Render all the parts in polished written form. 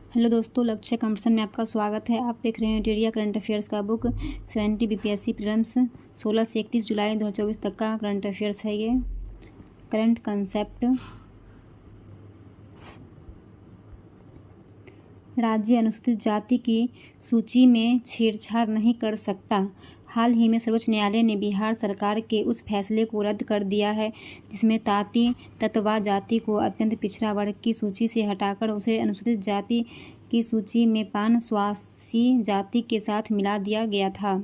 Hello दोस्तों, लक्ष्य competition में आपका स्वागत है। आप देख रहे हैं टेरिया करंट अफेयर्स का बुक 70 बीपीएससी प्रीलिम्स 16 से 31 जुलाई 2024 तक का करंट अफेयर्स है। ये करंट कंसेप्ट। राज्य अनुसूचित जाति की सूची में छेड़छाड़ नहीं कर सकता। हाल ही में सर्वोच्च न्यायालय ने बिहार सरकार के उस फैसले को रद्द कर दिया है जिसमें ताती तत्वा जाति को अत्यंत पिछड़ा वर्ग की सूची से हटाकर उसे अनुसूचित जाति की सूची में पान स्वासी जाति के साथ मिला दिया गया था।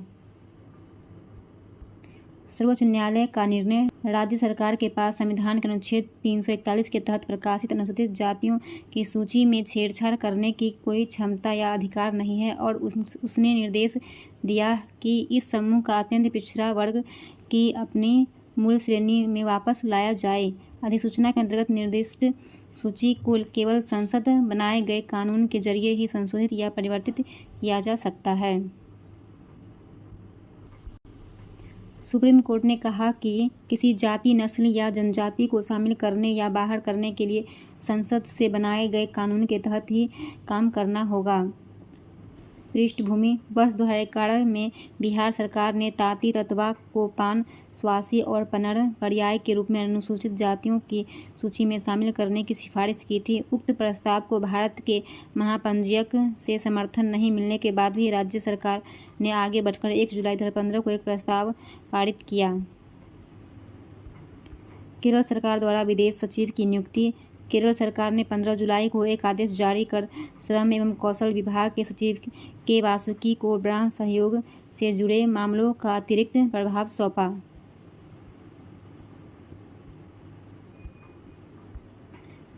सर्वोच्च न्यायालय का निर्णय। राज्य सरकार के पास संविधान के अनुच्छेद 341 के तहत प्रकाशित अनुसूचित जातियों की सूची में छेड़छाड़ करने की कोई क्षमता या अधिकार नहीं है और उसने निर्देश दिया कि इस समूह का अत्यंत पिछड़ा वर्ग की अपनी मूल श्रेणी में वापस लाया जाए। अधिसूचना के अंतर्गत निर्दिष्ट सूची को केवल संसद बनाए गए कानून के जरिए ही संशोधित या परिवर्तित किया जा सकता है। सुप्रीम कोर्ट ने कहा कि किसी जाति, नस्ल या जनजाति को शामिल करने या बाहर करने के लिए संसद से बनाए गए कानून के तहत ही काम करना होगा। पृष्ठभूमि। वर्ष 2011 में बिहार सरकार ने ताती तत्वा को पान स्वासी और पनर पर्याय के रूप में अनुसूचित जातियों की सूची में शामिल करने की सिफारिश की थी। उक्त प्रस्ताव को भारत के महापंजीयक से समर्थन नहीं मिलने के बाद भी राज्य सरकार ने आगे बढ़कर 1 जुलाई 2015 को एक प्रस्ताव पारित किया। केरल सरकार द्वारा विदेश सचिव की नियुक्ति। केरल सरकार ने 15 जुलाई को एक आदेश जारी कर श्रम एवं कौशल विभाग के सचिव के वासुकी को बाह्य सहयोग से जुड़े मामलों का अतिरिक्त प्रभाव सौंपा।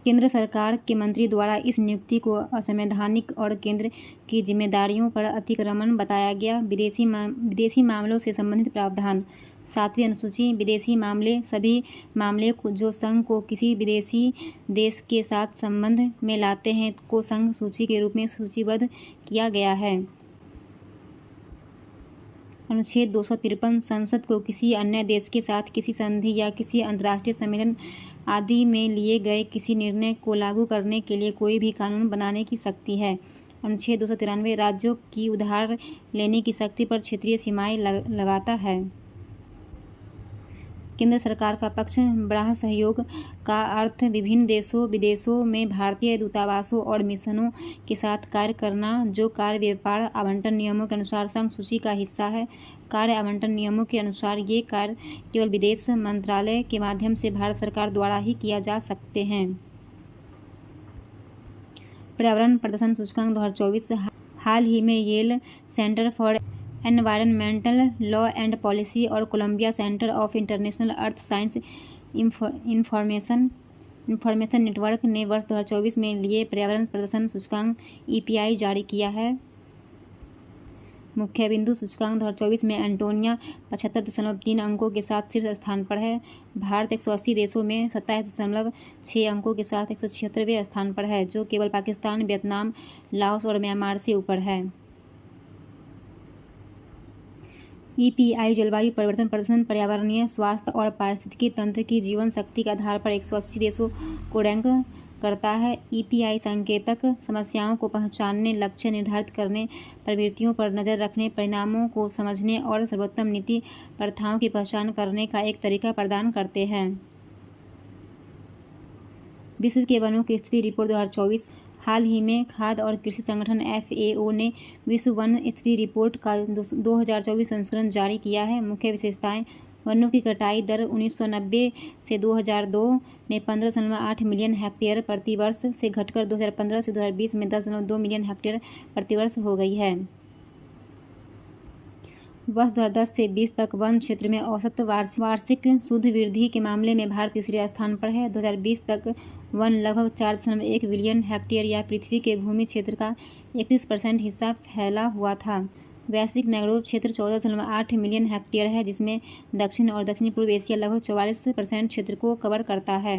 केंद्र सरकार के मंत्री द्वारा इस नियुक्ति को असंवैधानिक और केंद्र की जिम्मेदारियों पर अतिक्रमण बताया गया। विदेशी मामलों से संबंधित प्रावधान। 7वीं अनुसूची। विदेशी मामले। सभी मामले जो संघ को किसी विदेशी देश के साथ संबंध में लाते हैं को संघ सूची के रूप में सूचीबद्ध किया गया है। अनुच्छेद 253। संसद को किसी अन्य देश के साथ किसी संधि या किसी अंतर्राष्ट्रीय सम्मेलन आदि में लिए गए किसी निर्णय को लागू करने के लिए कोई भी कानून बनाने की शक्ति है। अनुच्छेद 293। राज्यों की उधार लेने की शक्ति पर क्षेत्रीय सीमाएं लगाता है। केंद्र सरकार का पक्ष। बाह्य सहयोग का अर्थ विभिन्न देशों विदेशों में भारतीय दूतावासों और मिशनों के साथ कार्य करना जो कार्य व्यापार आवंटन नियमों के अनुसार संघ सूची का हिस्सा है। कार्य आवंटन नियमों के अनुसार ये कार्य केवल विदेश मंत्रालय के माध्यम से भारत सरकार द्वारा ही किया जा सकते हैं। पर्यावरण प्रदर्शन सूचकांक 2024। हाल ही में Yale centre for environmental law and policy और Columbia centre of international earth science information network ने वर्ष 2024 में लिए पर्यावरण प्रदर्शन सूचकांक EPI जारी किया है। मुख्य बिंदु। सूचकांक 2024 में एंटोनिया 75.3 अंकों के साथ शीर्ष स्थान पर है। भारत 180 देशों में 27.6 अंकों के साथ 176वें स्थान पर है, जो केवल पाकिस्तान, वियतनाम, लाओस और म्यांमार से ऊपर है। EPI जलवायु परिवर्तन प्रदर्शन, पर्यावरणीय स्वास्थ्य और पारिस्थितिकी तंत्र की जीवन शक्ति के आधार पर 180 देशों को रैंक करता है। EPI संकेतक समस्याओं को पहचानने, लक्ष्य निर्धारित करने, प्रवृत्तियों पर नज़र रखने, परिणामों को समझने और सर्वोत्तम नीति प्रथाओं की पहचान करने का एक तरीका प्रदान करते हैं। विश्व के वनों की स्थिति रिपोर्ट 2024। हाल ही में खाद्य और कृषि संगठन FAO ने विश्व वन स्थिति रिपोर्ट का 2024 संस्करण जारी किया है। मुख्य विशेषताएं। वनों की कटाई दर 1990 से 2002 में 15.8 मिलियन हेक्टेयर प्रति वर्ष से घटकर 2015 से 2020 में 10.2 मिलियन हेक्टेयर प्रति वर्ष हो गई है। वर्ष 2010 से 20 तक वन क्षेत्र में औसत वार्षिक शुद्ध वृद्धि के मामले में भारत तीसरे स्थान पर है। 2020 तक वन लगभग 4.1 बिलियन हेक्टेयर या पृथ्वी के भूमि क्षेत्र का 31% हिस्सा फैला हुआ था। वैश्विक मैंग्रोव क्षेत्र 14.8 मिलियन हेक्टेयर है, जिसमें दक्षिण और दक्षिणी पूर्व एशिया लगभग 44% क्षेत्र को कवर करता है।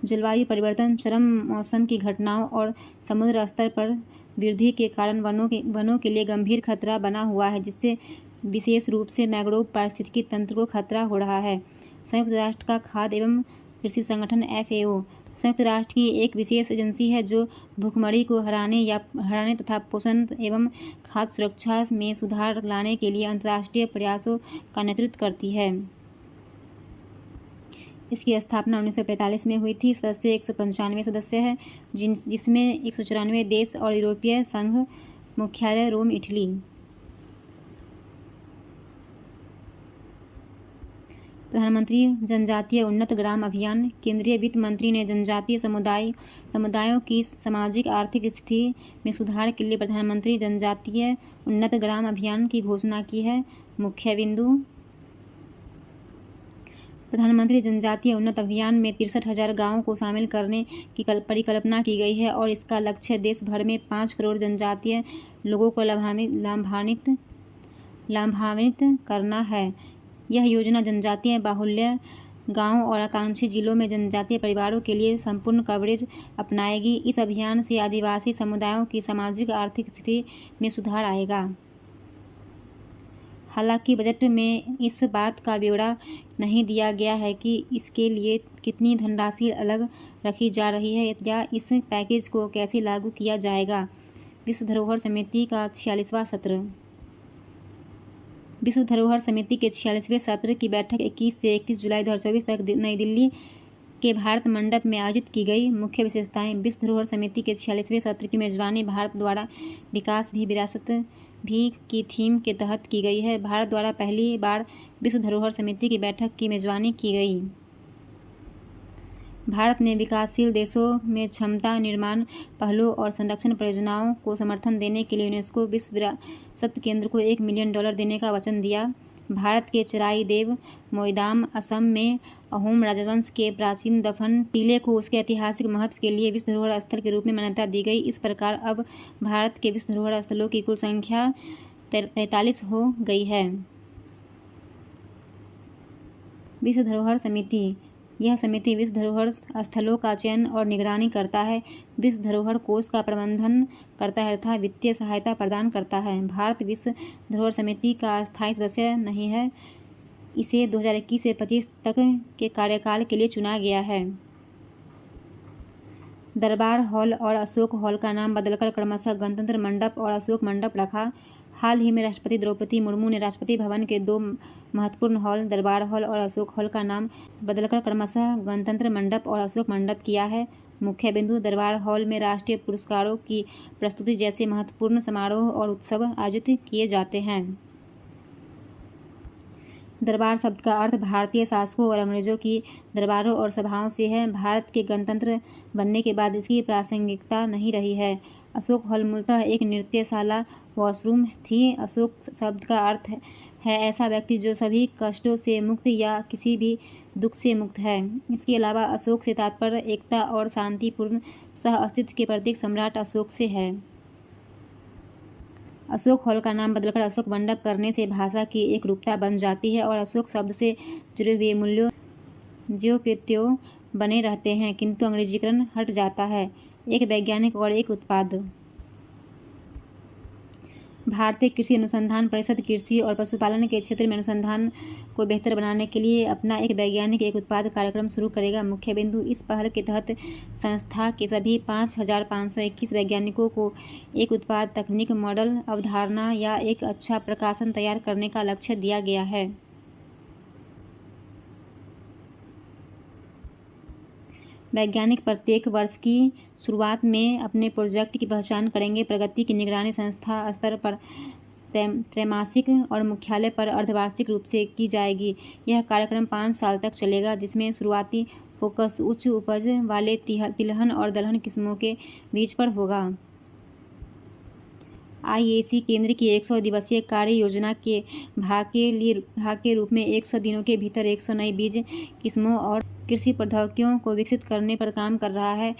जलवायु परिवर्तन। चरम मौसम की घटनाओं और समुद्र स्तर पर वृद्धि के कारण वनों के लिए गंभीर खतरा बना हुआ है, जिससे विशेष रूप से मैंग्रोव पारिस्थितिकी तंत्र को खतरा हो रहा है। संयुक्त राष्ट्र का खाद्य एवं कृषि संगठन FAO संयुक्त राष्ट्र की एक विशेष एजेंसी है जो भूखमरी को हराने तथा पोषण एवं खाद्य सुरक्षा में सुधार लाने के लिए अंतर्राष्ट्रीय प्रयासों का नेतृत्व करती है। इसकी स्थापना 1945 में हुई थी। सदस्य 195 सदस्य हैं, जिसमें 194 देश और यूरोपीय संघ। मुख्यालय रोम, इटली। प्रधानमंत्री जनजातीय उन्नत ग्राम अभियान। केंद्रीय वित्त मंत्री ने जनजातीय समुदायों की सामाजिक आर्थिक स्थिति में सुधार के लिए प्रधानमंत्री जनजातीय उन्नत ग्राम अभियान की घोषणा की है। मुख्य बिंदु। प्रधानमंत्री जनजातीय उन्नत अभियान में 63,000 गाँवों को शामिल करने की परिकल्पना की गई है और इसका लक्ष्य देश भर में 5 करोड़ जनजातीय लोगों को लाभान्वित करना है। यह योजना जनजातीय बाहुल्य गाँव और आकांक्षी जिलों में जनजातीय परिवारों के लिए संपूर्ण कवरेज अपनाएगी। इस अभियान से आदिवासी समुदायों की सामाजिक आर्थिक स्थिति में सुधार आएगा। हालांकि बजट में इस बात का ब्यौरा नहीं दिया गया है कि इसके लिए कितनी धनराशि अलग रखी जा रही है या इस पैकेज को कैसे लागू किया जाएगा। विश्व धरोहर समिति का 46वां सत्र। विश्व धरोहर समिति के 46वें सत्र की बैठक 21 से 31 जुलाई 2024 तक नई दिल्ली के भारत मंडप में आयोजित की गई। मुख्य विशेषताएं। विश्व धरोहर समिति के 46वें सत्र की मेजबानी भारत द्वारा विकास भी विरासत भी की थीम के तहत की गई है। भारत द्वारा पहली बार विश्व धरोहर समिति की बैठक की मेजबानी की गई। भारत ने विकासशील देशों में क्षमता निर्माण पहलों और संरक्षण परियोजनाओं को समर्थन देने के लिए यूनेस्को विश्व विरासत केंद्र को $1 मिलियन देने का वचन दिया। भारत के चराईदेव मोइदाम, असम में अहोम राजवंश के प्राचीन दफन टीले को उसके ऐतिहासिक महत्व के लिए विश्व धरोहर स्थल के रूप में मान्यता दी गई। इस प्रकार अब भारत के विश्व धरोहर स्थलों की कुल संख्या 43 हो गई है। विश्व धरोहर समिति। यह समिति विश्व धरोहर स्थलों का चयन और निगरानी करता है, विश्व धरोहर कोष का प्रबंधन करता है तथा वित्तीय सहायता प्रदान करता है। भारत विश्व धरोहर समिति का स्थायी सदस्य नहीं है। इसे 2021 से 25 तक के कार्यकाल के लिए चुना गया है। दरबार हॉल और अशोक हॉल का नाम बदलकर क्रमशः गणतंत्र मंडप और अशोक मंडप रखा। हाल ही में राष्ट्रपति द्रौपदी मुर्मू ने राष्ट्रपति भवन के 2 महत्वपूर्ण हॉल दरबार हॉल और अशोक हॉल का नाम बदलकर क्रमशः गणतंत्र मंडप और अशोक मंडप किया है। मुख्य बिंदु। दरबार हॉल में राष्ट्रीय पुरस्कारों की प्रस्तुति जैसे महत्वपूर्ण समारोह और उत्सव आयोजित किए जाते हैं। दरबार शब्द का अर्थ भारतीय शासकों और अंग्रेजों की दरबारों और सभाओं से है। भारत के गणतंत्र बनने के बाद इसकी प्रासंगिकता नहीं रही है। अशोक हॉल मूलतः एक नृत्यशाला वॉशरूम थी। अशोक शब्द का अर्थ है ऐसा व्यक्ति जो सभी कष्टों से मुक्त या किसी भी दुख से मुक्त है। इसके अलावा अशोक से तात्पर्य एकता और शांतिपूर्ण सह अस्तित्व के प्रतीक सम्राट अशोक से है। अशोक हॉल का नाम बदलकर अशोक मंडप करने से भाषा की एक रूपता बन जाती है और अशोक शब्द से जुड़े हुए मूल्यों ज्यों के त्यों बने रहते हैं, किंतु अंग्रेजीकरण हट जाता है। एक वैज्ञानिक और एक उत्पाद। भारतीय कृषि अनुसंधान परिषद कृषि और पशुपालन के क्षेत्र में अनुसंधान को बेहतर बनाने के लिए अपना एक वैज्ञानिक एक उत्पाद कार्यक्रम शुरू करेगा। मुख्य बिंदु। इस पहल के तहत संस्था के सभी 5,521 वैज्ञानिकों को एक उत्पाद, तकनीक, मॉडल, अवधारणा या एक अच्छा प्रकाशन तैयार करने का लक्ष्य दिया गया है। वैज्ञानिक प्रत्येक वर्ष की शुरुआत में अपने प्रोजेक्ट की पहचान करेंगे। प्रगति की निगरानी संस्था स्तर पर त्रैमासिक और मुख्यालय पर अर्धवार्षिक रूप से की जाएगी। यह कार्यक्रम 5 साल तक चलेगा, जिसमें शुरुआती फोकस उच्च उपज वाले तिलहन और दलहन किस्मों के बीज पर होगा। IAC केंद्र की 100 दिवसीय कार्य योजना के भाग के रूप में 100 दिनों के भीतर 100 नई बीज किस्मों और कृषि प्रौद्योगिकियों को विकसित करने पर काम कर रहा है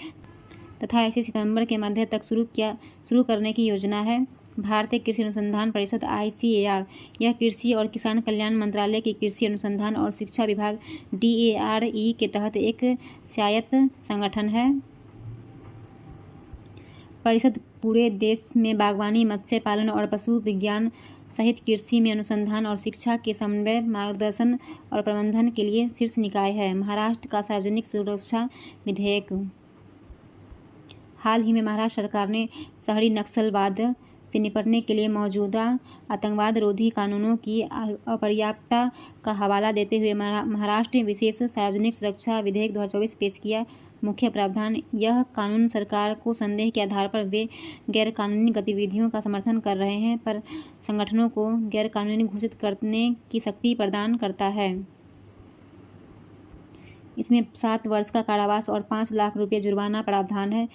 तथा इसे सितंबर के मध्य तक शुरू करने की योजना है। भारतीय कृषि अनुसंधान परिषद ICAR यह कृषि और किसान कल्याण मंत्रालय के कृषि अनुसंधान और शिक्षा विभाग DARE के तहत एक स्वायत्त संगठन है। परिषद पूरे देश में बागवानी, मत्स्य पालन और पशु विज्ञान सहित कृषि में अनुसंधान और शिक्षा के समन्वय, मार्गदर्शन और प्रबंधन के लिए शीर्ष निकाय है। महाराष्ट्र का सार्वजनिक सुरक्षा विधेयक। हाल ही में महाराष्ट्र सरकार ने शहरी नक्सलवाद से निपटने के लिए मौजूदा आतंकवाद रोधी कानूनों की अपर्याप्तता का हवाला देते हुए महाराष्ट्र विशेष सार्वजनिक सुरक्षा विधेयक 2024 पेश किया। मुख्य प्रावधान: यह कानून सरकार को संदेह के आधार पर वे गैरकानूनी गतिविधियों का समर्थन कर रहे हैं पर संगठनों को गैरकानूनी घोषित करने की शक्ति प्रदान करता है। इसमें 7 वर्ष का कारावास और 5 लाख रुपये जुर्माना प्रावधान है।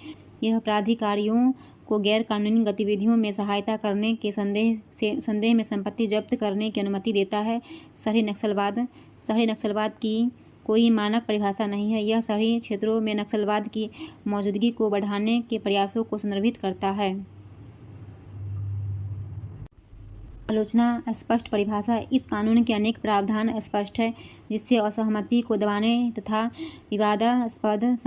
यह प्राधिकारियों को गैरकानूनी गतिविधियों में सहायता करने के संदेह में संपत्ति जब्त करने की अनुमति देता है। शहरी नक्सलवाद की कोई मानक परिभाषा नहीं है। यह शहरी क्षेत्रों में नक्सलवाद की मौजूदगी को बढ़ाने के प्रयासों को संदर्भित करता है। आलोचना: स्पष्ट परिभाषा: इस कानून के अनेक प्रावधान स्पष्ट है, जिससे असहमति को दबाने तथा विवादास्पद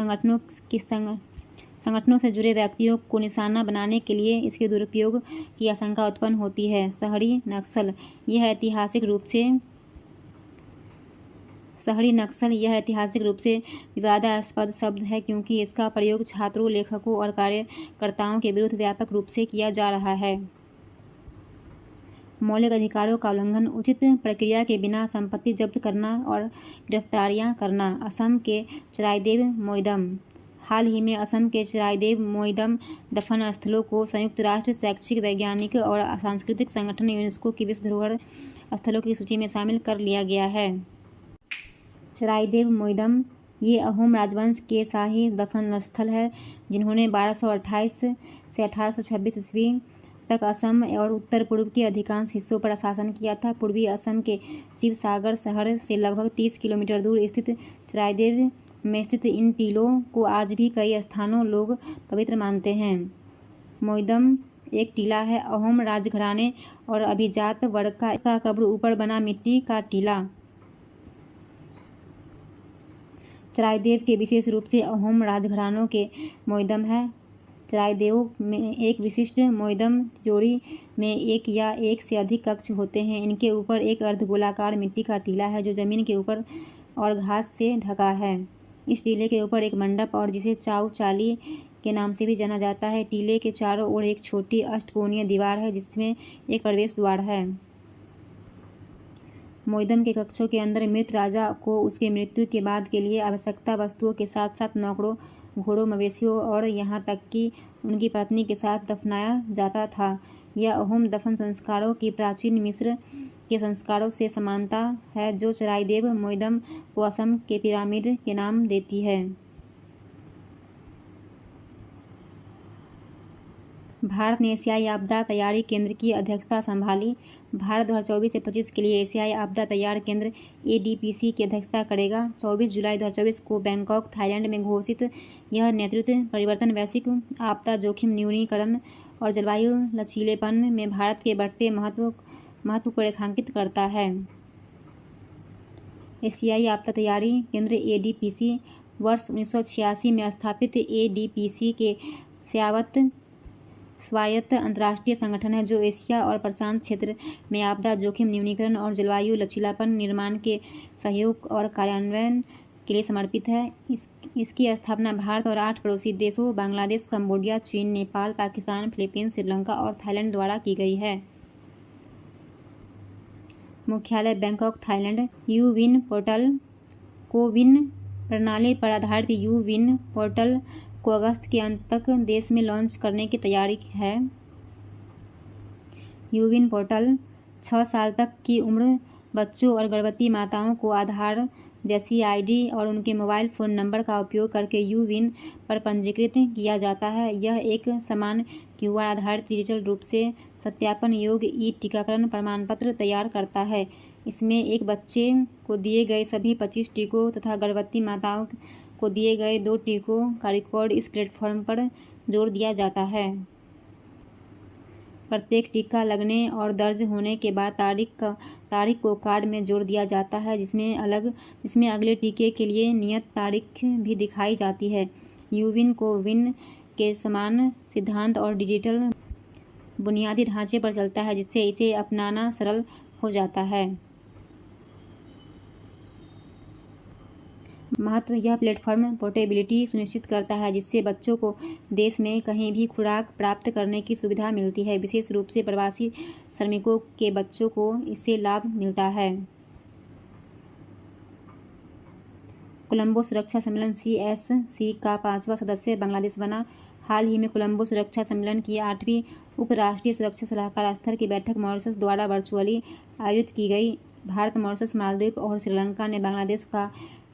संगठनों से जुड़े व्यक्तियों को निशाना बनाने के लिए इसके दुरुपयोग की आशंका उत्पन्न होती है। शहरी नक्सल: यह ऐतिहासिक रूप से विवादास्पद शब्द है क्योंकि इसका प्रयोग छात्रों, लेखकों और कार्यकर्ताओं के विरुद्ध व्यापक रूप से किया जा रहा है। मौलिक अधिकारों का उल्लंघन: उचित प्रक्रिया के बिना संपत्ति जब्त करना और गिरफ्तारियां करना। असम के चराइदेव मोइदम: हाल ही में असम के चराइदेव मोइदम दफन स्थलों को संयुक्त राष्ट्र शैक्षिक, वैज्ञानिक और सांस्कृतिक संगठन यूनेस्को की विश्व धरोहर स्थलों की सूची में शामिल कर लिया गया है। चराइदेव मोइदम ये अहोम राजवंश के शाही दफन स्थल है जिन्होंने 1228 से 1826 ईस्वी तक असम और उत्तर पूर्व के अधिकांश हिस्सों पर शासन किया था। पूर्वी असम के शिवसागर शहर से लगभग 30 किलोमीटर दूर स्थित चराइदेव में स्थित इन टीलों को आज भी कई स्थानों लोग पवित्र मानते हैं। मोइदम एक टीला है। अहोम राजघराने और अभिजात वर्ग का कब्र ऊपर बना मिट्टी का टीला। चराइदेव के विशेष रूप से अहोम राजघरानों के मोइदम है। चराइदेव में एक विशिष्ट मोइदम तिजोरी में एक या एक से अधिक कक्ष होते हैं। इनके ऊपर एक अर्धगोलाकार मिट्टी का टीला है जो जमीन के ऊपर और घास से ढका है। इस टीले के ऊपर एक मंडप और जिसे चाउ चाली के नाम से भी जाना जाता है। टीले के चारों ओर एक छोटी अष्टकोणीय दीवार है जिसमें एक प्रवेश द्वार है। मोइदम के कक्षों के अंदर मृत राजा को उसके मृत्यु के बाद के लिए आवश्यकता वस्तुओं के साथ साथ नौकरों, घोड़ों, मवेशियों और यहाँ तक कि उनकी पत्नी के साथ दफनाया जाता था। यह अहोम दफन संस्कारों की प्राचीन मिस्र के संस्कारों से समानता है जो चराइदेव मोइदम को असम के पिरामिड के नाम देती है। भारत ने एशियाई आपदा तैयारी केंद्र की अध्यक्षता संभाली। भारत 2024 से 25 के लिए एशियाई आपदा तैयार केंद्र ADPC की अध्यक्षता करेगा। 24 जुलाई 2024 को बैंकॉक, थाईलैंड में घोषित यह नेतृत्व परिवर्तन, वैश्विक आपदा जोखिम न्यूनीकरण और जलवायु लचीलेपन में भारत के बढ़ते महत्व को रेखांकित करता है। एशियाई आपदा तैयारी केंद्र ADPC वर्ष 1986 में स्थापित ADPC के स्वायत्त अंतर्राष्ट्रीय संगठन है जो एशिया और प्रशांत क्षेत्र में आपदा जोखिम न्यूनीकरण और जलवायु लचीलापन निर्माण के सहयोग और कार्यान्वयन के लिए समर्पित है। इसकी स्थापना भारत और 8 पड़ोसी देशों बांग्लादेश, कंबोडिया, चीन, नेपाल, पाकिस्तान, फिलीपींस, श्रीलंका और थाईलैंड द्वारा की गई है। मुख्यालय Bangkok, Thailand. You-win portal. CoWIN प्रणाली पर आधारित यू-विन पोर्टल को अगस्त के अंत तक देश में लॉन्च करने की तैयारी है। यू-विन पोर्टल 6 साल तक की उम्र बच्चों और गर्भवती माताओं को आधार जैसी ID और उनके मोबाइल फ़ोन नंबर का उपयोग करके यू-विन पर पंजीकृत किया जाता है। यह एक समान QR आधारित डिजिटल रूप से सत्यापन योग्य टीकाकरण प्रमाण पत्र तैयार करता है। इसमें एक बच्चे को दिए गए सभी 25 टीकों तथा गर्भवती माताओं को दिए गए 2 टीकों का रिकॉर्ड इस प्लेटफॉर्म पर जोड़ दिया जाता है। प्रत्येक टीका लगने और दर्ज होने के बाद तारीख को कार्ड में जोड़ दिया जाता है जिसमें अगले टीके के लिए नियत तारीख भी दिखाई जाती है। यू-विन को विन के समान सिद्धांत और डिजिटल बुनियादी ढांचे पर चलता है, जिससे इसे अपनाना सरल हो जाता है। महत्व: यह प्लेटफॉर्म पोर्टेबिलिटी सुनिश्चित करता है, जिससे बच्चों को देश में कहीं भी खुराक प्राप्त करने की सुविधा मिलती है। विशेष रूप से प्रवासी श्रमिकों के बच्चों को इससे लाभ मिलता है। कोलंबो सुरक्षा सम्मेलन CSC का 5वां सदस्य बांग्लादेश बना। हाल ही में कोलंबो सुरक्षा सम्मेलन की 8वीं उपराष्ट्रीय सुरक्षा सलाहकार स्तर की बैठक मॉरिशस द्वारा वर्चुअली आयोजित की गई। भारत, मॉरिशस, मालदीव और श्रीलंका ने बांग्लादेश का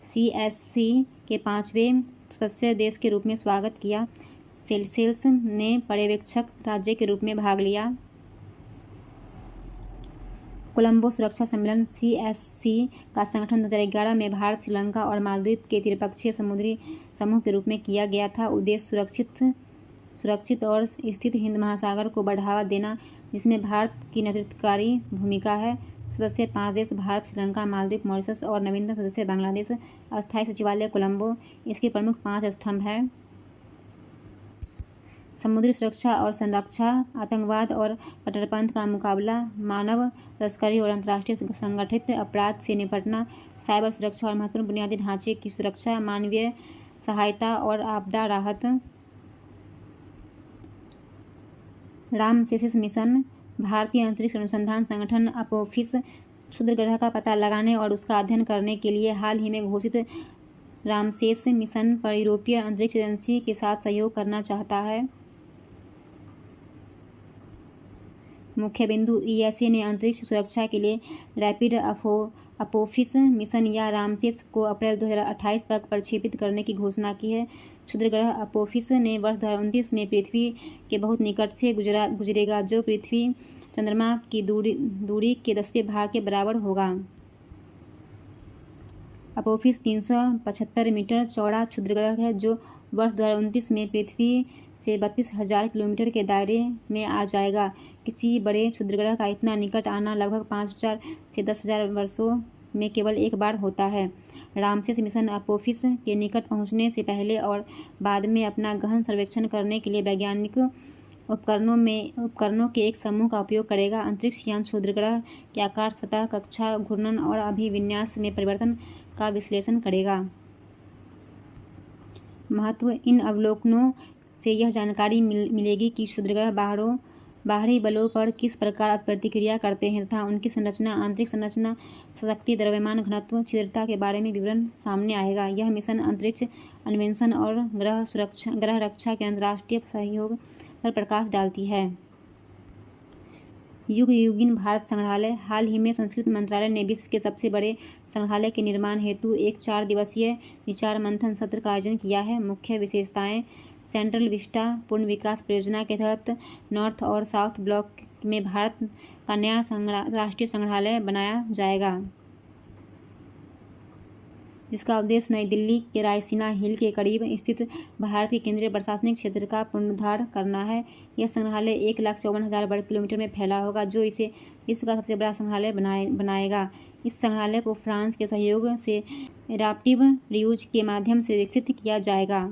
CSC के 5वें सदस्य देश के रूप में स्वागत किया। सेशेल्स ने पर्यवेक्षक राज्य के रूप में भाग लिया। कोलंबो सुरक्षा सम्मेलन CSC का संगठन 2011 में भारत, श्रीलंका और मालदीव के त्रिपक्षीय समुद्री समूह के रूप में किया गया था। उद्देश्य सुरक्षित और स्थित हिंद महासागर को बढ़ावा देना, जिसमें भारत की नेतृत्वकारी भूमिका है। सदस्य 5 देश भारत, श्रीलंका, मालदीव, मॉरिशस और नवीनतम सदस्य बांग्लादेश। अस्थायी सचिवालय कोलंबो। इसके प्रमुख 5 स्तंभ हैं: समुद्री सुरक्षा और संरक्षा, आतंकवाद और कट्टरपंथ का मुकाबला, मानव तस्करी और अंतर्राष्ट्रीय संगठित अपराध से निपटना, साइबर सुरक्षा और महत्वपूर्ण बुनियादी ढांचे की सुरक्षा, मानवीय सहायता और आपदा राहत। Ramses mission. भारतीय अंतरिक्ष अनुसंधान संगठन अपोफिस क्षुद्र ग्रह का पता लगाने और उसका अध्ययन करने के लिए हाल ही में घोषित रामसेस मिशन पर यूरोपीय अंतरिक्ष एजेंसी के साथ सहयोग करना चाहता है। मुख्य बिंदु: ESA ने अंतरिक्ष सुरक्षा के लिए रैपिड अपोफिस मिशन या रामसेस को अप्रैल 2028 तक प्रक्षेपित करने की घोषणा की है। क्षुद्र ग्रह अपोफिस ने वर्ष 2029 में पृथ्वी के बहुत निकट से गुजरेगा, जो पृथ्वी चंद्रमा की दूरी के 10वें भाग के बराबर होगा। अपोफिस 375 मीटर चौड़ा क्षुद्र ग्रह है, जो वर्ष 2029 में पृथ्वी से 32,000 किलोमीटर के दायरे में आ जाएगा। किसी बड़े क्षुद्र ग्रह का इतना निकट आना लगभग 5,000 से 10,000 वर्षों में केवल एक बार होता है। रामसेस मिशन अपोफिस के निकट पहुंचने से पहले और बाद में अपना गहन सर्वेक्षण करने के लिए वैज्ञानिक उपकरणों के एक समूह का उपयोग करेगा। अंतरिक्ष यान क्षुद्र ग्रह के आकार, सतह, कक्षा, घूर्णन और अभिविन्यास में परिवर्तन का विश्लेषण करेगा। महत्व: इन अवलोकनों से यह जानकारी मिलेगी कि क्षुद्र ग्रह बाहरी बलों पर किस प्रकार प्रतिक्रिया करते हैं तथा उनकी संरचना, आंतरिक संरचना, शक्ति, द्रव्यमान घनत्व, छिद्रता के बारे में विवरण सामने आएगा। यह मिशन अंतरिक्ष अन्वेषण और ग्रह रक्षा के अंतर्राष्ट्रीय सहयोग पर प्रकाश डालती है। युगीन भारत संग्रहालय। हाल ही में संस्कृति मंत्रालय ने विश्व के सबसे बड़े संग्रहालय के निर्माण हेतु एक 4 दिवसीय विचार मंथन सत्र का आयोजन किया है। मुख्य विशेषताएं: सेंट्रल विस्टा पूर्ण विकास परियोजना के तहत नॉर्थ और साउथ ब्लॉक में भारत का नया राष्ट्रीय संग्रहालय बनाया जाएगा, जिसका उद्देश्य नई दिल्ली के रायसीना हिल के करीब स्थित भारत के केंद्रीय प्रशासनिक क्षेत्र का पुनरुद्धार करना है। यह संग्रहालय 1,54,000 वर्ग किलोमीटर में फैला होगा, जो इसे विश्व का सबसे बड़ा संग्रहालय बनाएगा। इस संग्रहालय को फ्रांस के सहयोग से एडाप्टिव रीयूज के माध्यम से विकसित किया जाएगा।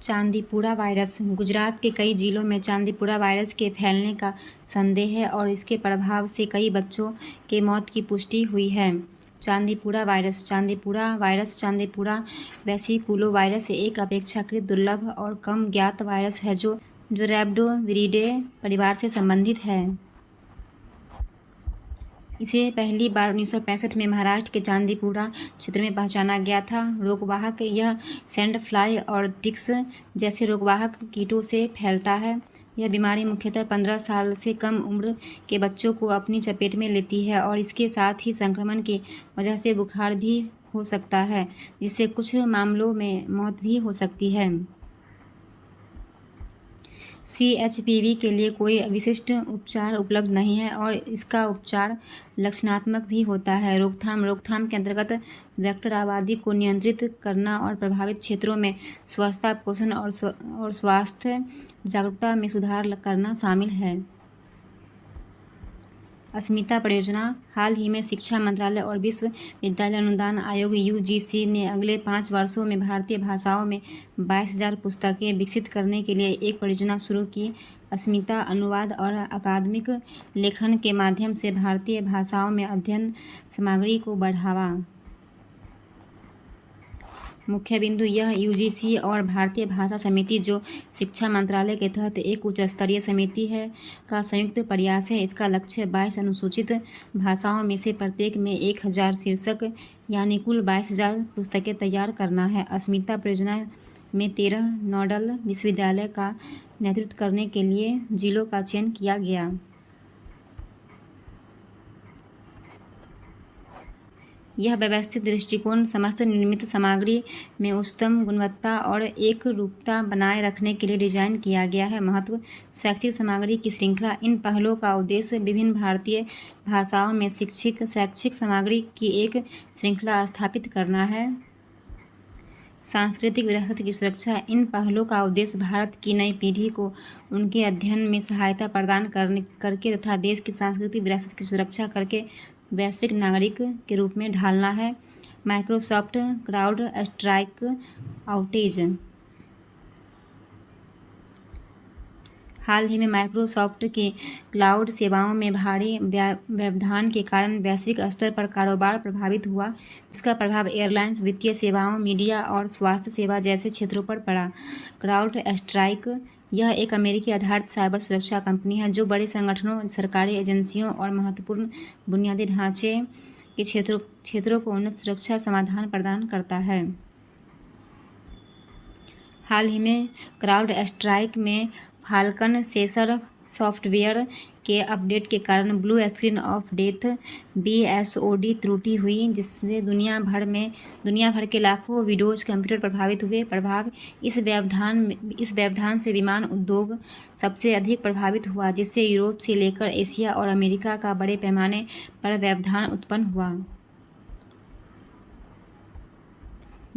चांदीपुरा वायरस। गुजरात के कई जिलों में चांदीपुरा वायरस के फैलने का संदेह है और इसके प्रभाव से कई बच्चों के मौत की पुष्टि हुई है। चांदीपुरा वायरस। चांदीपुरा वेसिकुलोवायरस एक अपेक्षाकृत दुर्लभ और कम ज्ञात वायरस है जो रैबिडोविरिडे परिवार से संबंधित है। इसे पहली बार 1965 में महाराष्ट्र के चांदीपुरा क्षेत्र में पहचाना गया था। रोगवाहक: यह सैंड फ्लाई और टिक्स जैसे रोगवाहक कीटों से फैलता है। यह बीमारी मुख्यतः 15 साल से कम उम्र के बच्चों को अपनी चपेट में लेती है और इसके साथ ही संक्रमण की वजह से बुखार भी हो सकता है, जिससे कुछ मामलों में मौत भी हो सकती है। CHPV के लिए कोई विशिष्ट उपचार उपलब्ध नहीं है और इसका उपचार लक्षणात्मक भी होता है। रोकथाम के अंतर्गत वेक्टर आबादी को नियंत्रित करना और प्रभावित क्षेत्रों में स्वच्छता, पोषण और स्वास्थ्य जागरूकता में सुधार करना शामिल है। अस्मिता परियोजना। हाल ही में शिक्षा मंत्रालय और विश्वविद्यालय अनुदान आयोग (यूजीसी) ने अगले 5 वर्षों में भारतीय भाषाओं में 22,000 पुस्तकें विकसित करने के लिए एक परियोजना शुरू की। अस्मिता अनुवाद और अकादमिक लेखन के माध्यम से भारतीय भाषाओं में अध्ययन सामग्री को बढ़ावा। मुख्य बिंदु यह यूजीसी और भारतीय भाषा समिति, जो शिक्षा मंत्रालय के तहत एक उच्च स्तरीय समिति है, का संयुक्त प्रयास है। इसका लक्ष्य 22 अनुसूचित भाषाओं में से प्रत्येक में 1,000 शीर्षक यानी कुल 22,000 पुस्तकें तैयार करना है। अस्मिता परियोजना में 13 नोडल विश्वविद्यालय का नेतृत्व करने के लिए जिलों का चयन किया गया। यह व्यवस्थित दृष्टिकोण समस्त निर्मित सामग्री में उच्चतम गुणवत्ता और एकरूपता बनाए रखने के लिए डिजाइन किया गया है। महत्व: शैक्षिक सामग्री की श्रृंखला। इन पहलों का उद्देश्य विभिन्न भारतीय भाषाओं में शैक्षिक सामग्री की एक श्रृंखला स्थापित करना है। सांस्कृतिक विरासत की सुरक्षा। इन पहलों का उद्देश्य भारत की नई पीढ़ी को उनके अध्ययन में सहायता प्रदान करके तथा देश की सांस्कृतिक विरासत की सुरक्षा करके वैश्विक नागरिक के रूप में ढालना है। Microsoft CrowdStrike outage. हाल ही में माइक्रोसॉफ्ट की क्लाउड सेवाओं में भारी व्यवधान के कारण वैश्विक स्तर पर कारोबार प्रभावित हुआ। इसका प्रभाव एयरलाइंस, वित्तीय सेवाओं, मीडिया और स्वास्थ्य सेवा जैसे क्षेत्रों पर पड़ा। क्राउड स्ट्राइक यह एक अमेरिकी आधारित साइबर सुरक्षा कंपनी है जो बड़े संगठनों, सरकारी एजेंसियों और महत्वपूर्ण बुनियादी ढांचे के क्षेत्रों को उन्नत सुरक्षा समाधान प्रदान करता है। हाल ही में क्राउड स्ट्राइक में फाल्कन सेंसर सॉफ्टवेयर के अपडेट के कारण blue screen of death (BSOD) त्रुटि हुई, जिससे दुनिया भर के लाखों विंडोज कंप्यूटर प्रभावित हुए। प्रभाव: इस व्यवधान से विमान उद्योग सबसे अधिक प्रभावित हुआ, जिससे यूरोप से लेकर एशिया और अमेरिका का बड़े पैमाने पर व्यवधान उत्पन्न हुआ।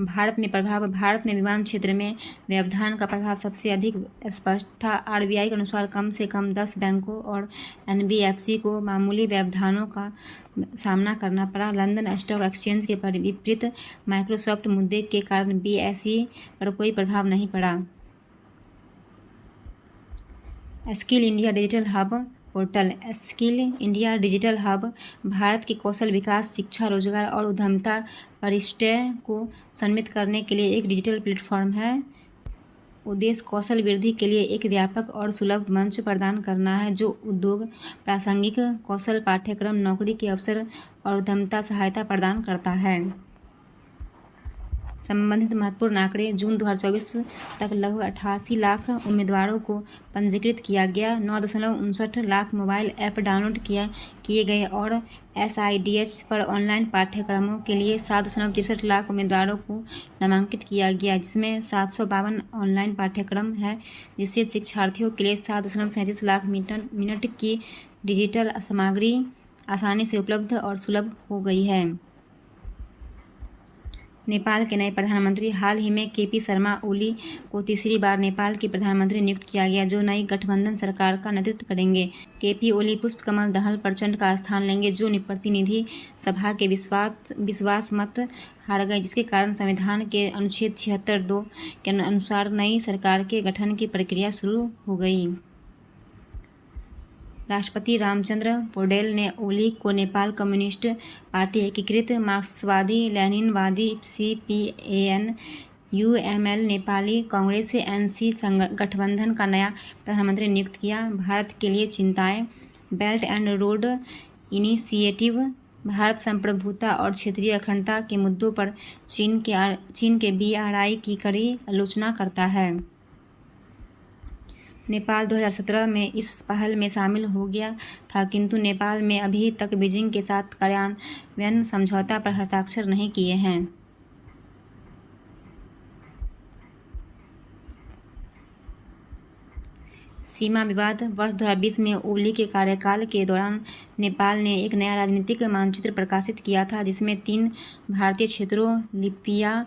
भारत में प्रभाव: भारत में विमान क्षेत्र में व्यवधान का प्रभाव सबसे अधिक स्पष्ट था। RBI के अनुसार कम से कम 10 बैंकों और NBFC को मामूली व्यवधानों का सामना करना पड़ा। लंदन स्टॉक एक्सचेंज के विपरीत माइक्रोसॉफ्ट मुद्दे के कारण BSE पर कोई प्रभाव नहीं पड़ा। Skill India digital hub portal. Skill India digital hub Bharat के कौशल विकास, शिक्षा, रोजगार और उद्यमिता परिदृश्य को सम्मिलित करने के लिए एक डिजिटल प्लेटफॉर्म है। उद्देश्य कौशल वृद्धि के लिए एक व्यापक और सुलभ मंच प्रदान करना है जो उद्योग, प्रासंगिक कौशल पाठ्यक्रम, नौकरी के अवसर और उद्यमिता सहायता प्रदान करता है। संबंधित महत्वपूर्ण आंकड़े: जून 2024 तक लगभग 88 लाख उम्मीदवारों को पंजीकृत किया गया। 9.59 लाख मोबाइल ऐप डाउनलोड किए गए और SIDH पर ऑनलाइन पाठ्यक्रमों के लिए 7.63 लाख उम्मीदवारों को नामांकित किया गया, जिसमें 752 ऑनलाइन पाठ्यक्रम हैं, जिससे शिक्षार्थियों के लिए 7.37 लाख मिनट की डिजिटल सामग्री आसानी से उपलब्ध और सुलभ हो गई है। नेपाल के नए प्रधानमंत्री। हाल ही में KP शर्मा ओली को तीसरी बार नेपाल के प्रधानमंत्री नियुक्त किया गया, जो नई गठबंधन सरकार का नेतृत्व करेंगे। KP ओली पुष्पकमल दहल प्रचंड का स्थान लेंगे, जो प्रतिनिधि सभा के विश्वास मत हार गए, जिसके कारण संविधान के अनुच्छेद 76(2) के अनुसार नई सरकार के गठन की प्रक्रिया शुरू हो गई। राष्ट्रपति रामचंद्र पौडेल ने ओली को नेपाल कम्युनिस्ट पार्टी, एकीकृत मार्क्सवादी लेनिनवादी CPAN, UML, Nepali Congress NC गठबंधन का नया प्रधानमंत्री नियुक्त किया। भारत के लिए चिंताएं: belt and road initiative Bharat संप्रभुता और क्षेत्रीय अखंडता के मुद्दों पर चीन के BRI की कड़ी आलोचना करता है। नेपाल 2017 में इस पहल में शामिल हो गया था, किंतु नेपाल में अभी तक बीजिंग के साथ कार्यान्वयन समझौता पर हस्ताक्षर नहीं किए हैं। सीमा विवाद: वर्ष 2020 में ओली के कार्यकाल के दौरान नेपाल ने एक नया राजनीतिक मानचित्र प्रकाशित किया था, जिसमें 3 भारतीय क्षेत्रों लिपिया,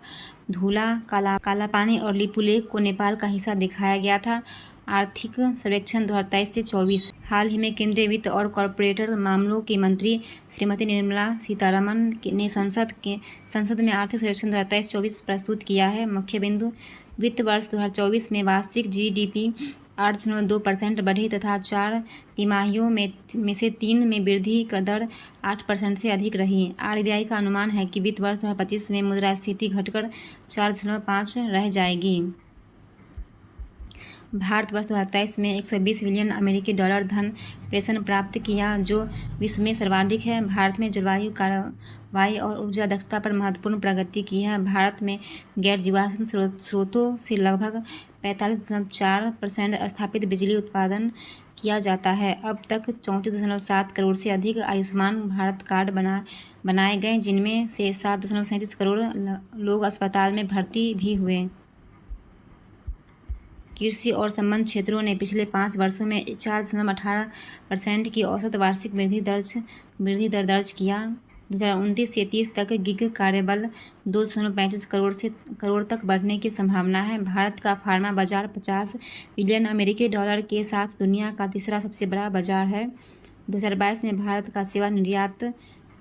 धुला, कालापानी और लिपुलेख को नेपाल का हिस्सा दिखाया गया था। आर्थिक सर्वेक्षण 2023 से 24। हाल ही में केंद्रीय वित्त और कॉरपोरेट मामलों की मंत्री श्रीमती निर्मला सीतारमण ने संसद में आर्थिक सर्वेक्षण 2023-24 प्रस्तुत किया है। मुख्य बिंदु: वित्त वर्ष 2024 में वार्षिक GDP 8.2% बढ़ी तथा 4 तिमाहियों में से 3 में वृद्धि का दर 8% से अधिक रही। RBI का अनुमान है कि वित्त वर्ष 2025 में मुद्रास्फीति घटकर 4.5 रह जाएगी। भारत वर्ष 2023 में 120 बिलियन अमेरिकी डॉलर धन प्रेषण प्राप्त किया, जो विश्व में सर्वाधिक है। भारत में जलवायु कार्रवाई और ऊर्जा दक्षता पर महत्वपूर्ण प्रगति की है। भारत में गैर जीवाश्म स्रोतों से लगभग 45.4% स्थापित बिजली उत्पादन किया जाता है। अब तक 34.7 करोड़ से अधिक आयुष्मान भारत कार्ड बनाए गए, जिनमें से 7.37 करोड़ लोग अस्पताल में भर्ती भी हुए। कृषि और संबद्ध क्षेत्रों ने पिछले 5 वर्षों में 4.18% की औसत वार्षिक वृद्धि दर दर्ज किया। 2029 से 30 तक गिग कार्यबल 2.35 करोड़ तक बढ़ने की संभावना है। भारत का फार्मा बाजार 50 बिलियन अमेरिकी डॉलर के साथ दुनिया का तीसरा सबसे बड़ा बाजार है। 2022 में भारत का सेवा निर्यात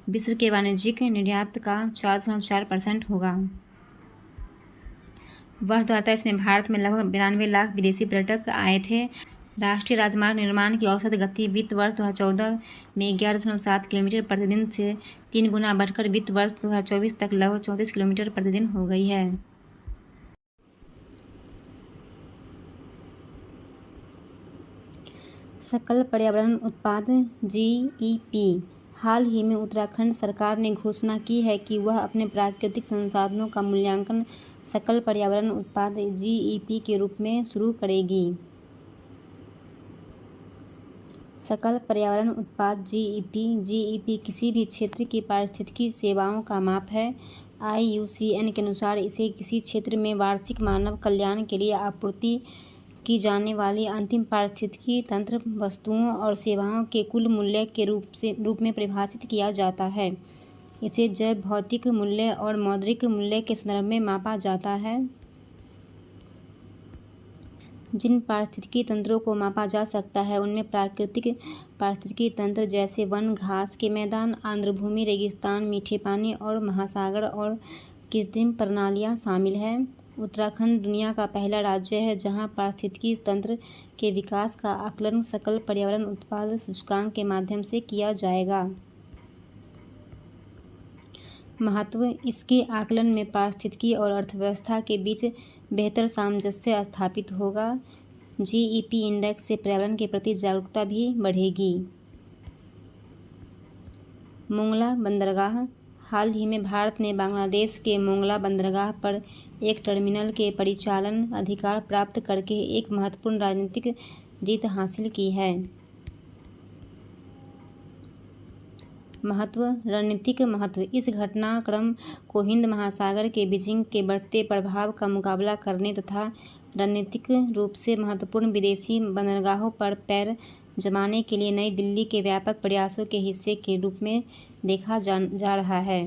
विश्व के वाणिज्यिक निर्यात का 4.4% होगा। वर्ष 2023 में भारत में लगभग 92 लाख विदेशी पर्यटक आए थे। राष्ट्रीय राजमार्ग निर्माण की औसत गति वित्त वर्ष 2014 में 11.7 किलोमीटर प्रतिदिन से 3 गुना बढ़कर वित्त वर्ष 2024 तक लगभग 34 किलोमीटर प्रतिदिन हो गई है। सकल पर्यावरण उत्पाद GEP। हाल ही में उत्तराखंड सरकार ने घोषणा की है कि वह अपने प्राकृतिक संसाधनों का मूल्यांकन सकल पर्यावरण उत्पाद GEP के रूप में शुरू करेगी। सकल पर्यावरण उत्पाद GEP किसी भी क्षेत्र की पारिस्थितिकी सेवाओं का माप है। IUCN के अनुसार इसे किसी क्षेत्र में वार्षिक मानव कल्याण के लिए आपूर्ति की जाने वाली अंतिम पारिस्थितिकी तंत्र वस्तुओं और सेवाओं के कुल मूल्य के रूप में परिभाषित किया जाता है। इसे जैव भौतिक मूल्य और मौद्रिक मूल्य के संदर्भ में मापा जाता है। जिन पारिस्थितिकी तंत्रों को मापा जा सकता है उनमें प्राकृतिक पारिस्थितिकी तंत्र जैसे वन, घास के मैदान, आर्द्रभूमि, रेगिस्तान, मीठे पानी और महासागर और कृत्रिम प्रणालियां शामिल हैं। उत्तराखंड दुनिया का पहला राज्य है जहां पारिस्थितिकी तंत्र के विकास का आकलन सकल पर्यावरण उत्पाद सूचकांक के माध्यम से किया जाएगा। महत्व: इसके आकलन में पारिस्थितिकी और अर्थव्यवस्था के बीच बेहतर सामंजस्य स्थापित होगा। GEP इंडेक्स से पर्यावरण के प्रति जागरूकता भी बढ़ेगी। मोंगला बंदरगाह। हाल ही में भारत ने बांग्लादेश के मोंगला बंदरगाह पर एक टर्मिनल के परिचालन अधिकार प्राप्त करके एक महत्वपूर्ण राजनीतिक जीत हासिल की है। महत्व: रणनीतिक महत्व: इस घटनाक्रम को हिंद महासागर के बीजिंग के बढ़ते प्रभाव का मुकाबला करने तथा रणनीतिक रूप से महत्वपूर्ण विदेशी बंदरगाहों पर पैर जमाने के लिए नई दिल्ली के व्यापक प्रयासों के हिस्से के रूप में देखा जा रहा है।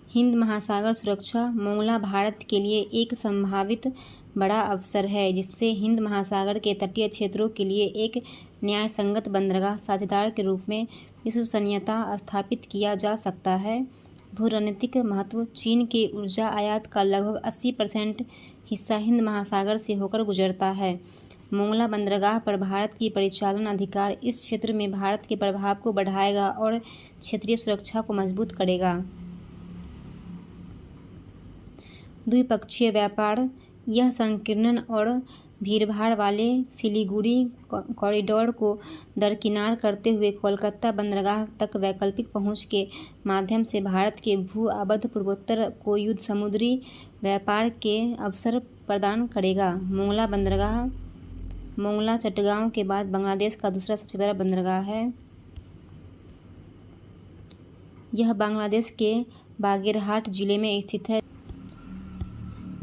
हिंद महासागर सुरक्षा: मोंगला भारत के लिए एक संभावित बड़ा अवसर है जिससे हिंद महासागर के तटीय क्षेत्रों के लिए एक न्यायसंगत बंदरगाह साझेदार के रूप में विश्वसनीयता स्थापित किया जा सकता है। भू-रणनीतिक महत्व: चीन के ऊर्जा आयात का लगभग 80% हिस्सा हिंद महासागर से होकर गुजरता है। मोंगला बंदरगाह पर भारत की परिचालन अधिकार इस क्षेत्र में भारत के प्रभाव को बढ़ाएगा और क्षेत्रीय सुरक्षा को मजबूत करेगा। द्विपक्षीय व्यापार: यह संकीर्ण और भीड़भाड़ वाले सिलीगुड़ी कॉरिडोर को दरकिनार करते हुए कोलकाता बंदरगाह तक वैकल्पिक पहुंच के माध्यम से भारत के भू-आबद्ध पूर्वोत्तर को युद्ध समुद्री व्यापार के अवसर प्रदान करेगा। मोंगला बंदरगाह मोंगला चट्टगांव के बाद बांग्लादेश का दूसरा सबसे बड़ा बंदरगाह है। यह बांग्लादेश के बागेरहाट जिले में स्थित है,